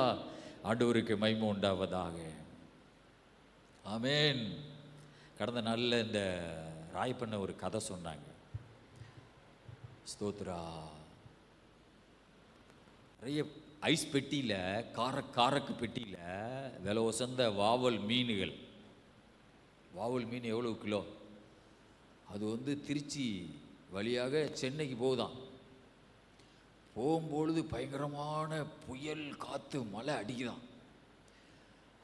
ஆண்டவருக்கு மகிமை உண்டாவதாக. ஆமென். கடந்த நாளில் இந்த ராயப்பண்ண ஒரு கதை சொன்னாங்க. ஸ்தோத்ரா. நிறைய ஐஸ் பெட்டியில், காரக்கு பெட்டியில் விலை உசந்த வாவல் மீன்கள். வாவல் மீன் எவ்வளோ கிலோ? அது திருச்சி வழியாக சென்னைக்கு போகுதான். போகும்பொழுது பயங்கரமான புயல், காற்று, மழை அடிக்குதான்.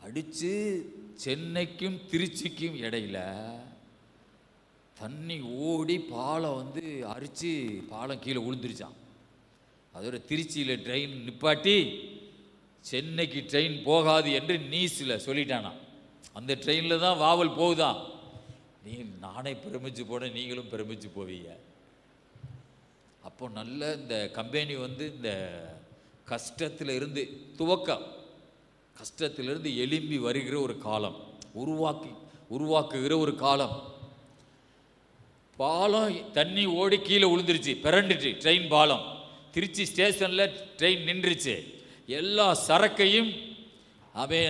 அடித்து சென்னைக்கும் திருச்சிக்கும் இடையில தண்ணி ஓடி பாலம் அரிச்சு பாலம் கீழே விழுந்துருச்சான். அதோட திருச்சியில் ட்ரெயின் நிப்பாட்டி சென்னைக்கு ட்ரெயின் போகாது என்று நியூஸில் சொல்லிட்டானா. அந்த ட்ரெயினில் தான் வாவல் போகுதான். நானே பிரமிச்சு போனேன், நீங்களும் பிரமிச்சு போவீங்க. அப்போ நல்ல இந்த கம்பெனி இந்த கஷ்டத்திலிருந்து கஷ்டத்திலிருந்து எழும்பி வருகிற ஒரு காலம், உருவாக்குகிற ஒரு காலம். பாலம் தண்ணி ஓடி கீழே விழுந்துருச்சு, பிறண்டுச்சு ட்ரெயின் பாலம். திருச்சி ஸ்டேஷனில் ட்ரெயின் நின்றுச்சு. எல்லா சரக்கையும்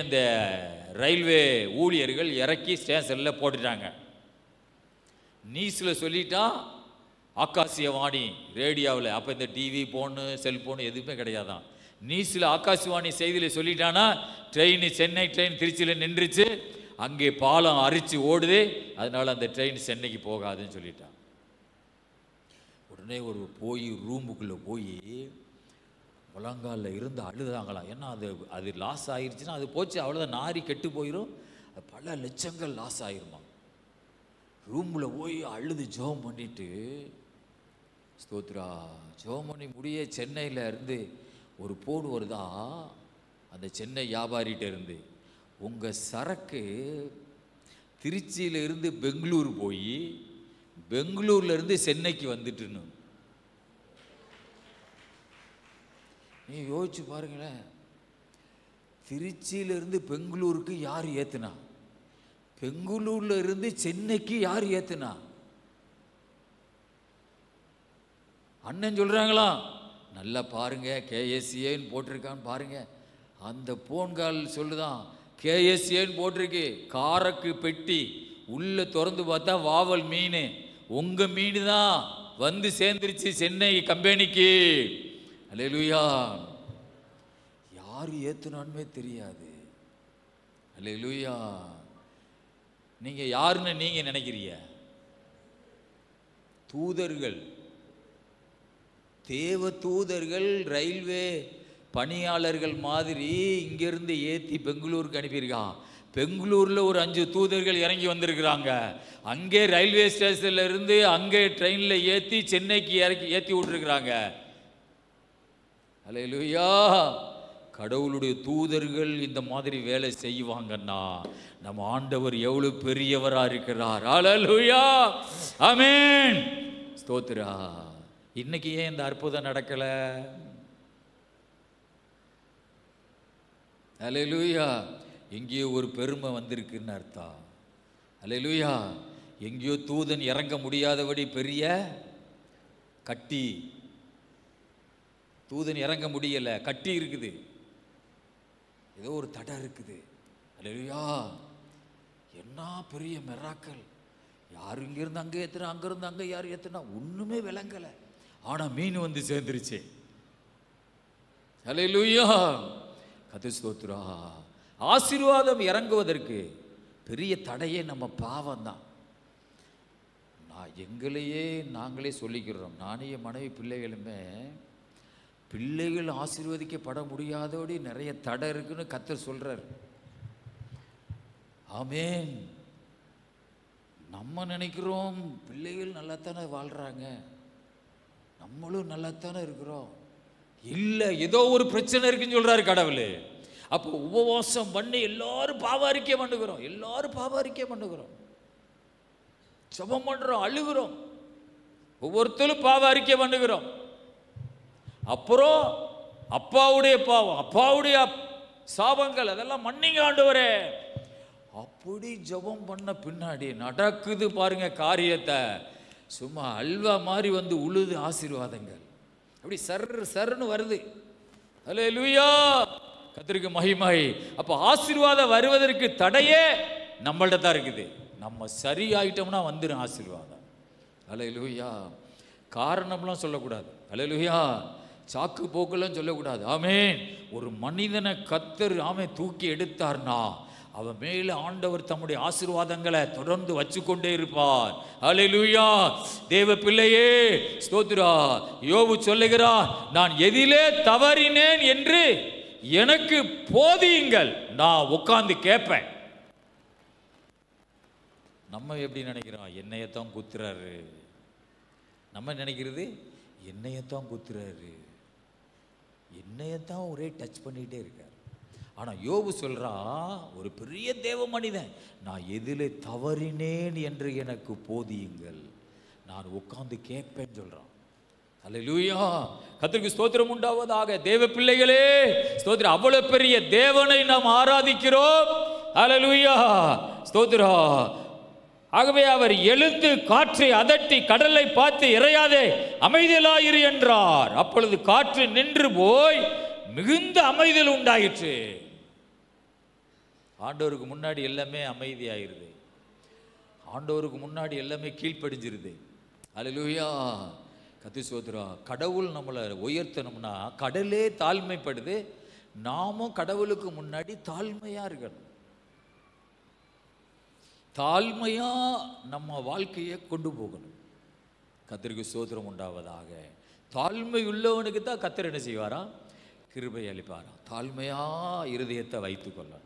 அந்த ரயில்வே ஊழியர்கள் இறக்கி ஸ்டேஷனில் போட்டுட்டாங்க. நியூஸில் சொல்லிட்டான், ஆகாசியவாணி ரேடியோவில். அப்போ இந்த டிவி, ஃபோனு, செல்ஃபோனு எதுவுமே கிடையாதான். நியூஸில் ஆகாசவாணி செய்தியில் சொல்லிட்டானா, சென்னை ட்ரெயின் திருச்சியில் நின்றுச்சு, அங்கே பாலம் அரிச்சு ஓடுது, அதனால் அந்த ட்ரெயின் சென்னைக்கு போகாதுன்னு சொல்லிட்டான். உடனே ரூமுக்குள்ளே போய் முழங்காலில் இருந்து அழுதாங்களாம். ஏன்னா அது லாஸ் ஆகிருச்சுன்னா அது போச்சு, அவ்வளோதான், நாரி கெட்டு போயிடும், பல லட்சங்கள் லாஸ் ஆகிருமா. ரூமில் போய் அழுது ஜெபம் பண்ணிட்டு, ஸ்தோத்ரா, ஜெபம் பண்ணி முடிய சென்னையில் இருந்து ஒரு போன் வருதா, அந்த சென்னை வியாபாரிகிட்ட இருந்து, உங்கள் சரக்கு திருச்சியிலிருந்து பெங்களூர் போய் பெங்களூர்லேருந்து சென்னைக்கு வந்துட்டுன்னு. நீ யோசிச்சு பாருங்களேன், திருச்சியிலிருந்து பெங்களூருக்கு யார் ஏற்றுனா? பெங்களூர்ல இருந்து சென்னைக்கு யார் ஏற்றுனா? அண்ணன் சொல்கிறாங்களா, நல்லா பாருங்க கேஎஸ்ஏன்னு போட்டிருக்கான்னு பாருங்க. அந்த போன்கால் சொல்லுதான், கேஎஸ்ஏன்னு போட்டிருக்கு, காரக்கு பெட்டி, உள்ள திறந்து பார்த்தா வாவல் மீன், உங்க மீன் தான் வந்து சேர்ந்துருச்சு சென்னை கம்பெனிக்கு. அல்லேலூயா. யார் ஏத்துனான்னு தெரியாது. அல்லேலூயா. நீங்க யாருன்னு நீங்க நினைக்கிறீங்க? தூதர்கள், தேவ தூதர்கள் ரயில்வே பணியாளர்கள் மாதிரி இங்கிருந்து ஏற்றி பெங்களூருக்கு அனுப்பியிருக்கான். பெங்களூரில் ஒரு 5 தூதர்கள் இறங்கி வந்திருக்கிறாங்க. அங்கே ரயில்வே ஸ்டேஷன்ல இருந்து அங்கே ட்ரெயினில் ஏற்றி சென்னைக்கு ஏற்றி விட்டுருக்குறாங்க. அல்லேலூயா. கடவுளுடைய தூதர்கள் இந்த மாதிரி வேலை செய்வாங்கன்னா நம்ம ஆண்டவர் எவ்வளவு பெரியவராக இருக்கிறார். அல்லேலூயா. ஆமென். ஸ்தோத்திரா. இன்னைக்கு ஏன் இந்த அற்புதம் நடக்கலை? அல்லேலூயா. எங்கேயோ ஒரு பெருமை வந்திருக்குன்னு அர்த்தம். அல்லேலூயா. எங்கேயோ தூதன் இறங்க முடியாதபடி பெரிய கட்டி, தூதன் இறங்க முடியல, கட்டி இருக்குது, ஏதோ ஒரு தடை இருக்குது. அல்லேலூயா. என்ன பெரிய மிராக்கல். யார் இங்கிருந்து அங்கே ஏத்துனா, அங்கிருந்து அங்கே யார் ஏத்துனா ஒண்ணுமே விளங்கலை. ஆனா மீன் வந்து சேர்ந்துருச்சு. அல்லேலூயா. கர்த்தர் ஸ்தோத்திரா. ஆசீர்வாதம் இறங்குவதற்கு பெரிய தடையே நம்ம பாவம் தான். எங்களையே நாங்களே சொல்லிக்கிறோம். நானே என் மனைவி பிள்ளைகளுமே, பிள்ளைகள் ஆசீர்வதிக்கப்பட முடியாதபடி நிறைய தடை இருக்குன்னு கர்த்தர் சொல்றார். ஆமென். நம்ம நினைக்கிறோம் பிள்ளைகள் நல்லாத்தானே வாழ்றாங்க, நம்மளும் நல்லாத்தானே இருக்கிறோம். இல்லை, ஏதோ ஒரு பிரச்சனை இருக்குன்னு சொல்றாரு கடவுள். அப்போ உபவாசம் பண்ணி எல்லாரும் பாவ அறிக்கை பண்ணுகிறோம், எல்லாரும் பாவ அறிக்கை பண்ணுகிறோம், ஜெபம் பண்றோம், அழுகிறோம், ஒவ்வொருத்தரும் பாவ அறிக்கை பண்ணுகிறோம். அப்புறம் அப்பாவுடைய பாவம், அப்பாவுடைய சாபங்கள் அதெல்லாம் மன்னிங்க ஆண்டவரே. அப்படி ஜெபம் பண்ண பின்னாடி நடக்குது பாருங்க காரியத்தை. சும்மா அல்வா மாதிரி வந்து உழுது ஆசீர்வாதங்கள் அப்படி சர்ன்னு வருது. அல்லேலூயா. கர்த்தருக்கு மகிமை. அப்போ ஆசீர்வாதம் வருவதற்கு தடையே நம்மள்ட்ட தான் இருக்குது. நம்ம சரியாயிட்டோம்னா வந்துடும் ஆசீர்வாதம். அல்லேலூயா. காரணம்லாம் சொல்லக்கூடாது. அல்லேலூயா. சாக்கு போக்கெல்லாம் சொல்லக்கூடாது. ஆமென். ஒரு மனிதனை கர்த்தர் தூக்கி எடுத்தார்னா அவன் மேலே ஆண்டவர் தம்முடைய ஆசீர்வாதங்களை தொடர்ந்து வச்சு கொண்டே இருப்பார். அல்லேலூயா. தேவ பிள்ளையே ஸ்தோத்திரா. யோபு சொல்லுகிறான், நான் எதிலே தவறினேன் என்று எனக்கு போதியுங்கள், நான் உட்கார்ந்து கேட்பேன். நம்ம எப்படி நினைக்கிறோம்? என்னையத்தான் குத்துறாரு. நம்ம நினைக்கிறது என்னையத்தான் குத்துறாரு, என்னையத்தான் ஒரே டச் பண்ணிட்டே இருக்கார். ஆனால் யோபு சொல்றான், ஒரு பெரிய தேவ மனிதன், நான் எதிலே தவறினேன் என்று எனக்கு போதியுங்கள், நான் உட்கார்ந்து கேட்பேன்னு சொல்றான். அல்லேலூயா. கர்த்தருக்கு ஸ்தோத்திரம் உண்டாவதாக. தேவ பிள்ளைகளே ஸ்தோத்திரம். அவ்வளவு பெரிய தேவனை நாம் ஆராதிக்கிறோம். அல்லேலூயா. ஸ்தோத்திரம். ஆகவே அவர் எழுந்து காற்றை அதட்டி கடலை பார்த்து இறையாதே அமைதலாயிரு என்றார். அப்பொழுது காற்று நின்று போய் மிகுந்த அமைதல் உண்டாயிற்று. ஆண்டவருக்கு முன்னாடி எல்லாமே அமைதியாயிருது. ஆண்டவருக்கு முன்னாடி எல்லாமே கீழ்ப்படிஞ்சிருது. அல்லேலூயா. கர்த்தர் ஸ்தோத்திரம். கடவுள் நம்மளை உயர்த்தணும்னா கடலே தாழ்மைப்படுது, நாமும் கடவுளுக்கு முன்னாடி தாழ்மையா இருக்கணும். தாழ்மையா நம்ம வாழ்க்கையை கொண்டு போகணும். கர்த்தருக்கு ஸ்தோத்திரம் உண்டாவதாக. தாழ்மை உள்ளவனுக்கு தான் கர்த்தர் என்ன செய்வாரா? கிருபை அளிப்பாரா. தாழ்மையா இருதயத்தை வைத்து கொள்ளணும்.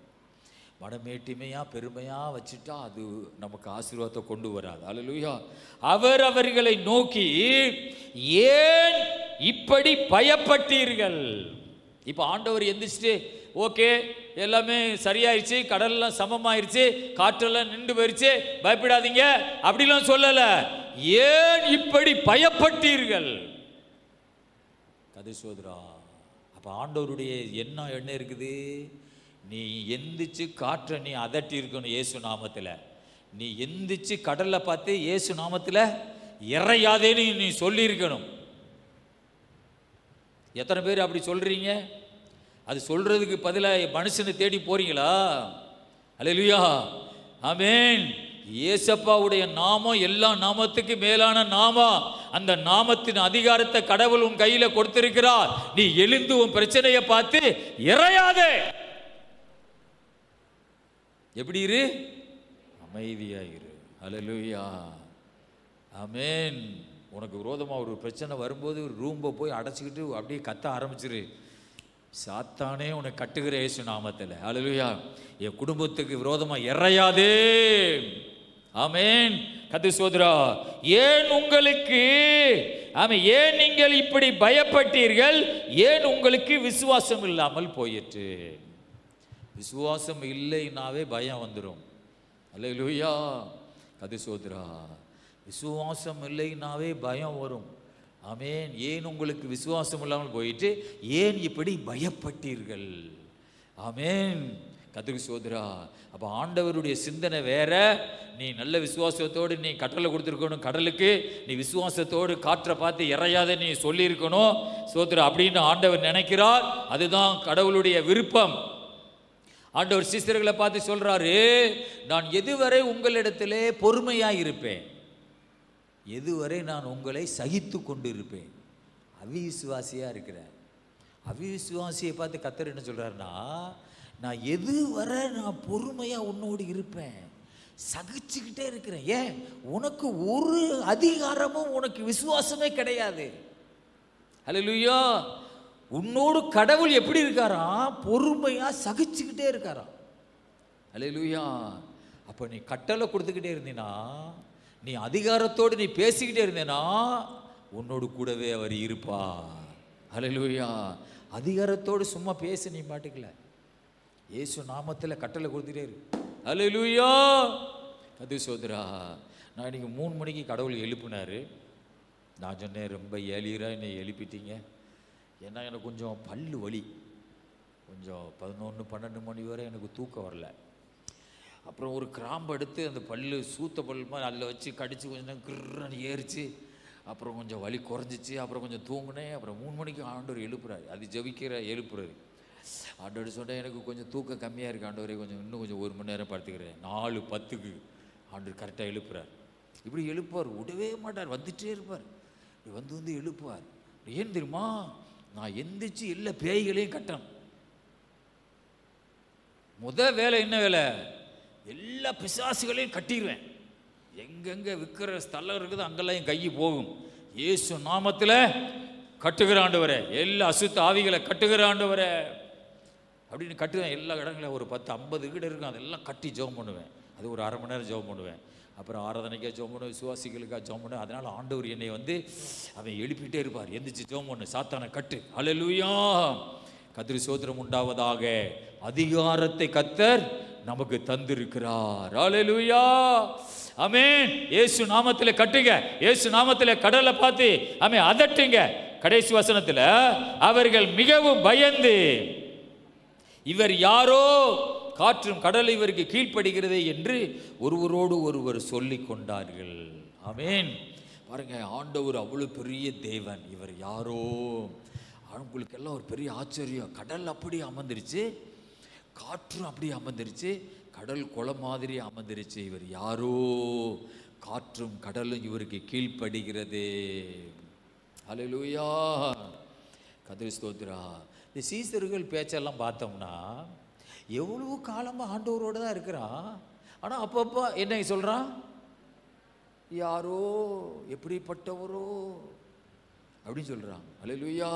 மடமேட்டிமையா பெருமையா வச்சுட்டா அது நமக்கு ஆசீர்வாதத்தை கொண்டு வராது. அல்லேலூயா. அவர் அவர்களை நோக்கி, ஏன் இப்படி பயப்பட்டீர்கள்? இப்போ ஆண்டவர் எந்திரிச்சிட்டு ஓகே எல்லாமே சரியாயிருச்சு, கடல்லாம் சமமாயிருச்சு, காற்றெல்லாம் நின்று போயிருச்சு, பயப்படாதீங்க அப்படிலாம் சொல்லல. ஏன் இப்படி பயப்பட்டீர்கள்? கதை சோதரா. அப்ப ஆண்டவருடைய என்ன இருக்குது? நீ எந்திரிச்சு காற்றை நீ அதட்டி இருக்கணும் இயேசு நாமத்தில். நீ எந்திரிச்சு கடலை பார்த்து இயேசு நாமத்தில் இறையாதேன்னு நீ சொல்லி இருக்கணும். எத்தனை பேர் அப்படி சொல்றீங்க? அது சொல்றதுக்கு பதிலாக மனுஷனை தேடி போறீங்களா? அல்லேலூயா, ஆமென். இயேசப்பாவுடைய நாமம் எல்லா நாமத்துக்கு மேலான நாமம். அந்த நாமத்தின் அதிகாரத்தை கடவுள் உன் கையில கொடுத்திருக்கிறார். நீ எழுந்து உன் பிரச்சனையை பார்த்து இறையாதே. எப்படி இரு? அமைதியா இரு. அல்லேலூயா, ஆமென். உனக்கு விரோதமாக ஒரு பிரச்சனை வரும்போது ரூம்பை போய் அடைச்சிக்கிட்டு அப்படியே கத்த ஆரம்பிச்சிரு. சாத்தானே உனக்கு கட்டுகிற இயேசு நாமத்தில். அல்லேலூயா. என் குடும்பத்துக்கு விரோதமாக இறையாதே. ஆமென். கத்து சோதரா. ஏன் உங்களுக்கு ஏன் நீங்கள் இப்படி பயப்பட்டீர்கள்? ஏன் உங்களுக்கு விசுவாசம் இல்லாமல் போயிற்று? விசுவாசம் இல்லைனாவே பயம் வந்துடும். அல்லேலூயா. கத்து சோதரா. விசுவாசம் இல்லைனாவே பயம் வரும். ஆமென். ஏன் உங்களுக்கு விசுவாசம் இல்லாமல் போயிட்டு ஏன் இப்படி பயப்பட்டீர்கள்? ஆமென். கத்துக்கு சோதரா. அப்போ ஆண்டவருடைய சிந்தனை வேற. நீ நல்ல விசுவாசத்தோடு நீ கட்டளை கொடுத்துருக்கணும் கடலுக்கு. நீ விசுவாசத்தோடு காற்றை பார்த்து இறையாத நீ சொல்லியிருக்கணும் சோதரா அப்படின்னு ஆண்டவர் நினைக்கிறார். அதுதான் கடவுளுடைய விருப்பம். ஆண்டவர் சீசர்களை பார்த்து சொல்றாரு, நான் எதுவரை உங்களிடத்திலே பொறுமையாக இருப்பேன், எதுவரை நான் உங்களை சகித்து கொண்டு இருப்பேன். அவிசுவாசியாக இருக்கிறேன். அவிசுவாசியை பார்த்து கர்த்தர் என்ன சொல்கிறாருன்னா, நான் எதுவரை நான் பொறுமையாக உன்னோடு இருப்பேன், சகிச்சுக்கிட்டே இருக்கிறேன். ஏன்? உனக்கு ஒரு அதிகாரமும் உனக்கு விசுவாசமே கிடையாது. அல்லேலூயா. உன்னோடு கடவுள் எப்படி இருக்காராம்? பொறுமையாக சகிச்சுக்கிட்டே இருக்காராம். அல்லேலூயா. அப்போ நீ கட்டளை கொடுத்துக்கிட்டே இருந்தீன்னா, நீ அதிகாரத்தோடு நீ பேசிக்கிட்டே இருந்தேனா உன்னோடு கூடவே அவர் இருப்பா. அல்லேலூயா. அதிகாரத்தோடு சும்மா பேச நீ மாட்டுக்கல. இயேசு நாமத்தில் கட்டளை கொடுத்துட்டே இரு. அல்லேலூயா. அது சோதரா. நான் இன்னைக்கு 3 மணிக்கு கடவுள் எழுப்பினாரு. நான் சொன்னேன், ரொம்ப ஏழியராக என்னை எழுப்பிட்டீங்க. ஏன்னா எனக்கு கொஞ்சம் பல்லு வலி, கொஞ்சம் 11-12 மணி வரை எனக்கு தூக்கம் வரல. அப்புறம் ஒரு கிராம்பு எடுத்து அந்த பல்லு சூத்த பல் மாதிரி அதில் வச்சு கடிச்சு கொஞ்சம் கிர்ன்னு ஏறிச்சு. அப்புறம் கொஞ்சம் வலி குறைஞ்சிச்சு. அப்புறம் கொஞ்சம் தூங்கினேன். அப்புறம் 3 மணிக்கு ஆண்டவர் எழுப்புறாரு. அது ஜெபிக்கிற எழுப்புறாரு. ஆண்டவர் சொன்னேன், எனக்கு கொஞ்சம் தூக்கம் கம்மியாக இருக்குது ஆண்டவரே, இன்னும் கொஞ்சம் 1 மணி நேரம் படுத்துக்கிறேன். 4:10 ஆண்டவர் கரெக்டாக எழுப்புறார். இப்படி எழுப்பார், விடவே மாட்டார், வந்துட்டே இருப்பார். வந்து எழுப்புவார். ஏன் தெரியுமா? நான் எந்திரிச்சு எல்லா பேய்களையும் கட்டணும். வேலை என்ன வேலை? எல்லா பிசாசுகளையும் கட்டிடுவேன். எங்கெங்க விற்கிற ஸ்தலம் இருக்குது அங்கெல்லாம் என் கை போகும். இயேசு நாமத்தில் கட்டுகிற ஆண்டவரே, எல்லா அசுத்த ஆவிகளை கட்டுகிற ஆண்டவரே அப்படின்னு கட்டுவேன். எல்லா இடங்களும் ஒரு 10-50 கிட்ட இருக்கும். அதெல்லாம் கட்டி ஜெபம் பண்ணுவேன். அது ஒரு 1/2 மணி நேரம் ஜெபம் பண்ணுவேன். அப்புறம் ஆராதனைக்காக ஜெபம் பண்ணுவேன், விசுவாசிகளுக்காக ஜெபம் பண்ணுவேன். அதனால் ஆண்டவர் என்னை அவன் எழுப்பிட்டே இருப்பார், எந்திரிச்சு ஜெபம் பண்ணு, சாத்தானை கட்டு. அல்லேலூயா. கர்த்தருக்கு ஸ்தோத்திரம் உண்டாவதாக. அதிகாரத்தை கர்த்தர் நமக்கு தந்திருக்கிறார். அல்லேலூயா. ஆமென். இயேசு நாமத்தில் கட்டுங்க. இயேசு நாமத்தில் கடலை பார்த்து அதட்டுங்க. கடைசி வசனத்தில், அவர்கள் மிகவும் பயந்து இவர் யாரோ, காற்றும் கடல் இவருக்கு கீழ்ப்படுகிறது என்று ஒருவரோடு ஒருவர் சொல்லிக் கொண்டார்கள். ஆமென். பாருங்க, ஆண்டவர் அவ்வளவு பெரிய தேவன். இவர் யாரோ, அவங்களுக்கெல்லாம் ஒரு பெரிய ஆச்சரியம். கடல் அப்படி அமர்ந்துருச்சு, காற்றும் அப்படி அமர்ந்துருச்சு, கடல் குளம் மாதிரி அமர்ந்துருச்சு. இவர் யாரோ, காற்றும் கடலும் இவருக்கு கீழ்ப்படுகிறது. அல்லேலூயா. கர்த்தருக்கு ஸ்தோத்திரம். இந்த சீசர்கள் பேச்செல்லாம் பார்த்தோம்னா எவ்வளவு காலமாக ஆண்டவரோடு தான் இருக்கிறான். ஆனால் அப்பப்போ என்ன சொல்கிறான்? யாரோ, எப்படிப்பட்டவரோ அப்படின்னு சொல்கிறான். அல்லேலூயா.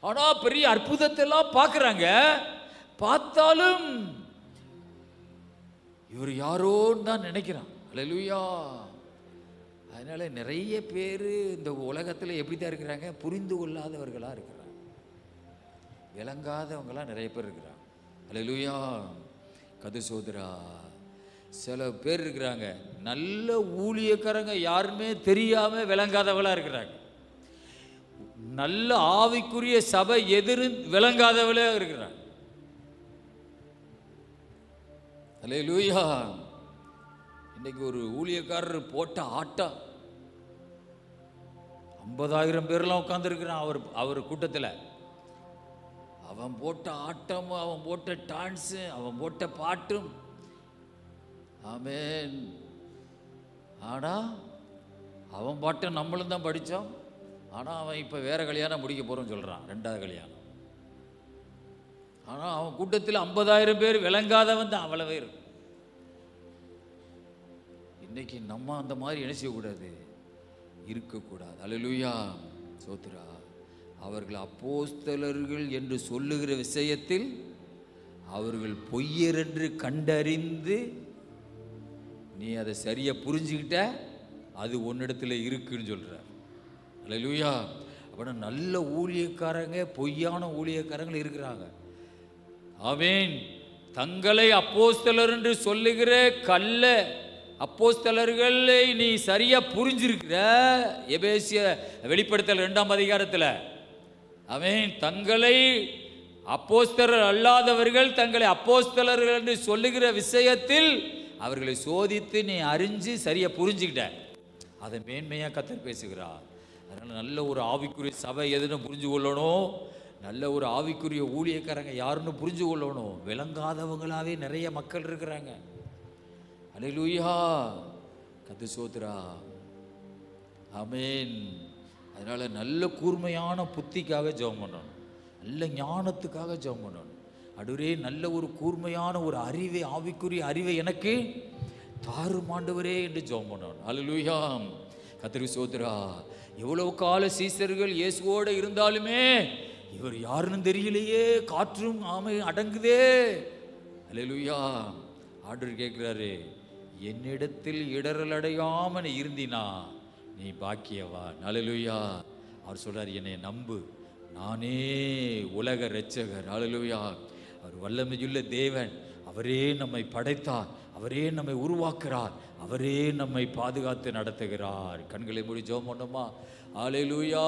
ஆனால் பெரிய அற்புதத்தெல்லாம் பார்க்குறாங்க. பார்த்தாலும் இவர் யாரோன்னு தான் நினைக்கிறான். அல்லேலூயா. அதனால நிறைய பேர் இந்த உலகத்தில் எப்படி தான் இருக்கிறாங்க? புரிந்து கொள்ளாதவர்களாக இருக்கிறாங்க. விளங்காதவங்களாம் நிறைய பேர் இருக்கிறாங்க. அல்லேலூயா. கது சோதரா. சில பேர் இருக்கிறாங்க நல்ல ஊழியக்காரங்க, யாருமே தெரியாம விளங்காதவங்களா இருக்கிறாங்க. நல்ல ஆவிக்குரிய சபை எதிர் விளங்காதவளே இருக்கிறாங்க. அல்லேலூயா. இன்னைக்கு ஒரு ஊழியக்காரர் போட்ட ஆட்டம், 50,000 பேர்லாம் உட்கார்ந்துருக்கிறான் அவர் கூட்டத்தில். அவன் போட்ட ஆட்டமும், அவன் போட்ட டான்ஸு, அவன் போட்ட பாட்டும். ஆமென். ஆனால் அவன் பாட்டை நம்மளும் தான் படித்தோம். ஆனால் அவன் இப்போ வேற கல்யாணம் முடிக்க போகிறோன்னு சொல்கிறான், 2வது கல்யாணம். ஆனால் அவன் கூட்டத்தில் 50,000 பேர் விளங்காதவன் தான் அவ்வளவே இருக்கும். இன்னைக்கு நம்ம அந்த மாதிரி என்ன செய்யக்கூடாது, இருக்கக்கூடாது. அல்லேலூயா. சோத்ரா. அவர்கள் அப்போஸ்தலர்கள் என்று சொல்லுகிற விஷயத்தில் அவர்கள் பொய்யர் என்று கண்டறிந்து நீ அதை சரியா புரிஞ்சுக்கிட்ட, அது உன்னிடத்துல இருக்குன்னு சொல்றார். அல்லேலூயா. அப்படின்னா நல்ல ஊழியக்காரங்க, பொய்யான ஊழியக்காரங்க இருக்கிறாங்க. ஆமென். தங்களை அப்போஸ்தலர் என்று சொல்லுகிற கள்ள அப்போஸ்தலர்களை நீ சரியா புரிஞ்சிருக்கிற. எபேசிய வெளிப்படுத்தல் 2ஆம் அதிகாரத்தில் ஆமென். தங்களை அப்போஸ்தலர் அல்லாதவர்கள் தங்களை அப்போஸ்தலர்கள் என்று சொல்லுகிற விஷயத்தில் அவர்களை சோதித்து நீ அறிஞ்சு சரியா புரிஞ்சுக்கிட்ட, அதை மேன்மையாக கர்த்தர் பேசுகிறார். அதனால் நல்ல ஒரு ஆவிக்குரிய சபை எதுன்னு புரிஞ்சு கொள்ளணும். நல்ல ஒரு ஆவிக்குரிய ஊழியக்காரங்க யாருன்னு புரிஞ்சு கொள்ளணும். விளங்காதவங்களாவே நிறைய மக்கள் இருக்கிறாங்க. அல்லேலூயா. கத்து சோத்ரா. ஆமென். அதனால நல்ல கூர்மையான புத்திக்காக ஜெபம் பண்ணணும், நல்ல ஞானத்துக்காக ஜெபம் பண்ணணும். அடுவரே நல்ல ஒரு கூர்மையான ஒரு அறிவை, ஆவிக்குரிய அறிவை எனக்கு தாரும் ஆண்டவரே என்று ஜெபம் பண்ணணும். அல்லேலூயா. கர்த்தருக்கு சோத்ரா. எவ்வளவு கால சீசர்கள் இயேசுவோடு இருந்தாலுமே இவர் யாருன்னு தெரியலையே, காற்றும் ஆமை அடங்குதே. அல்லேலூயா. ஆண்டவர் கேட்கிறாரு, என்னிடத்தில் இடரல் அடையாம நீ இருந்தினா நீ பாக்கியவான். அல்லேலூயா. அவர் சொல்றார், என்னை நம்பு, நானே உலக இரட்சகர். அல்லேலூயா. அவர் வல்லமையுள்ள தேவன். அவரே நம்மை படைத்தார், அவரே நம்மை உருவாக்குறார், அவரே நம்மை பாதுகாத்து நடத்துகிறார். கண்களை மூடி ஜெபம் பண்ணுமா? அல்லேலூயா.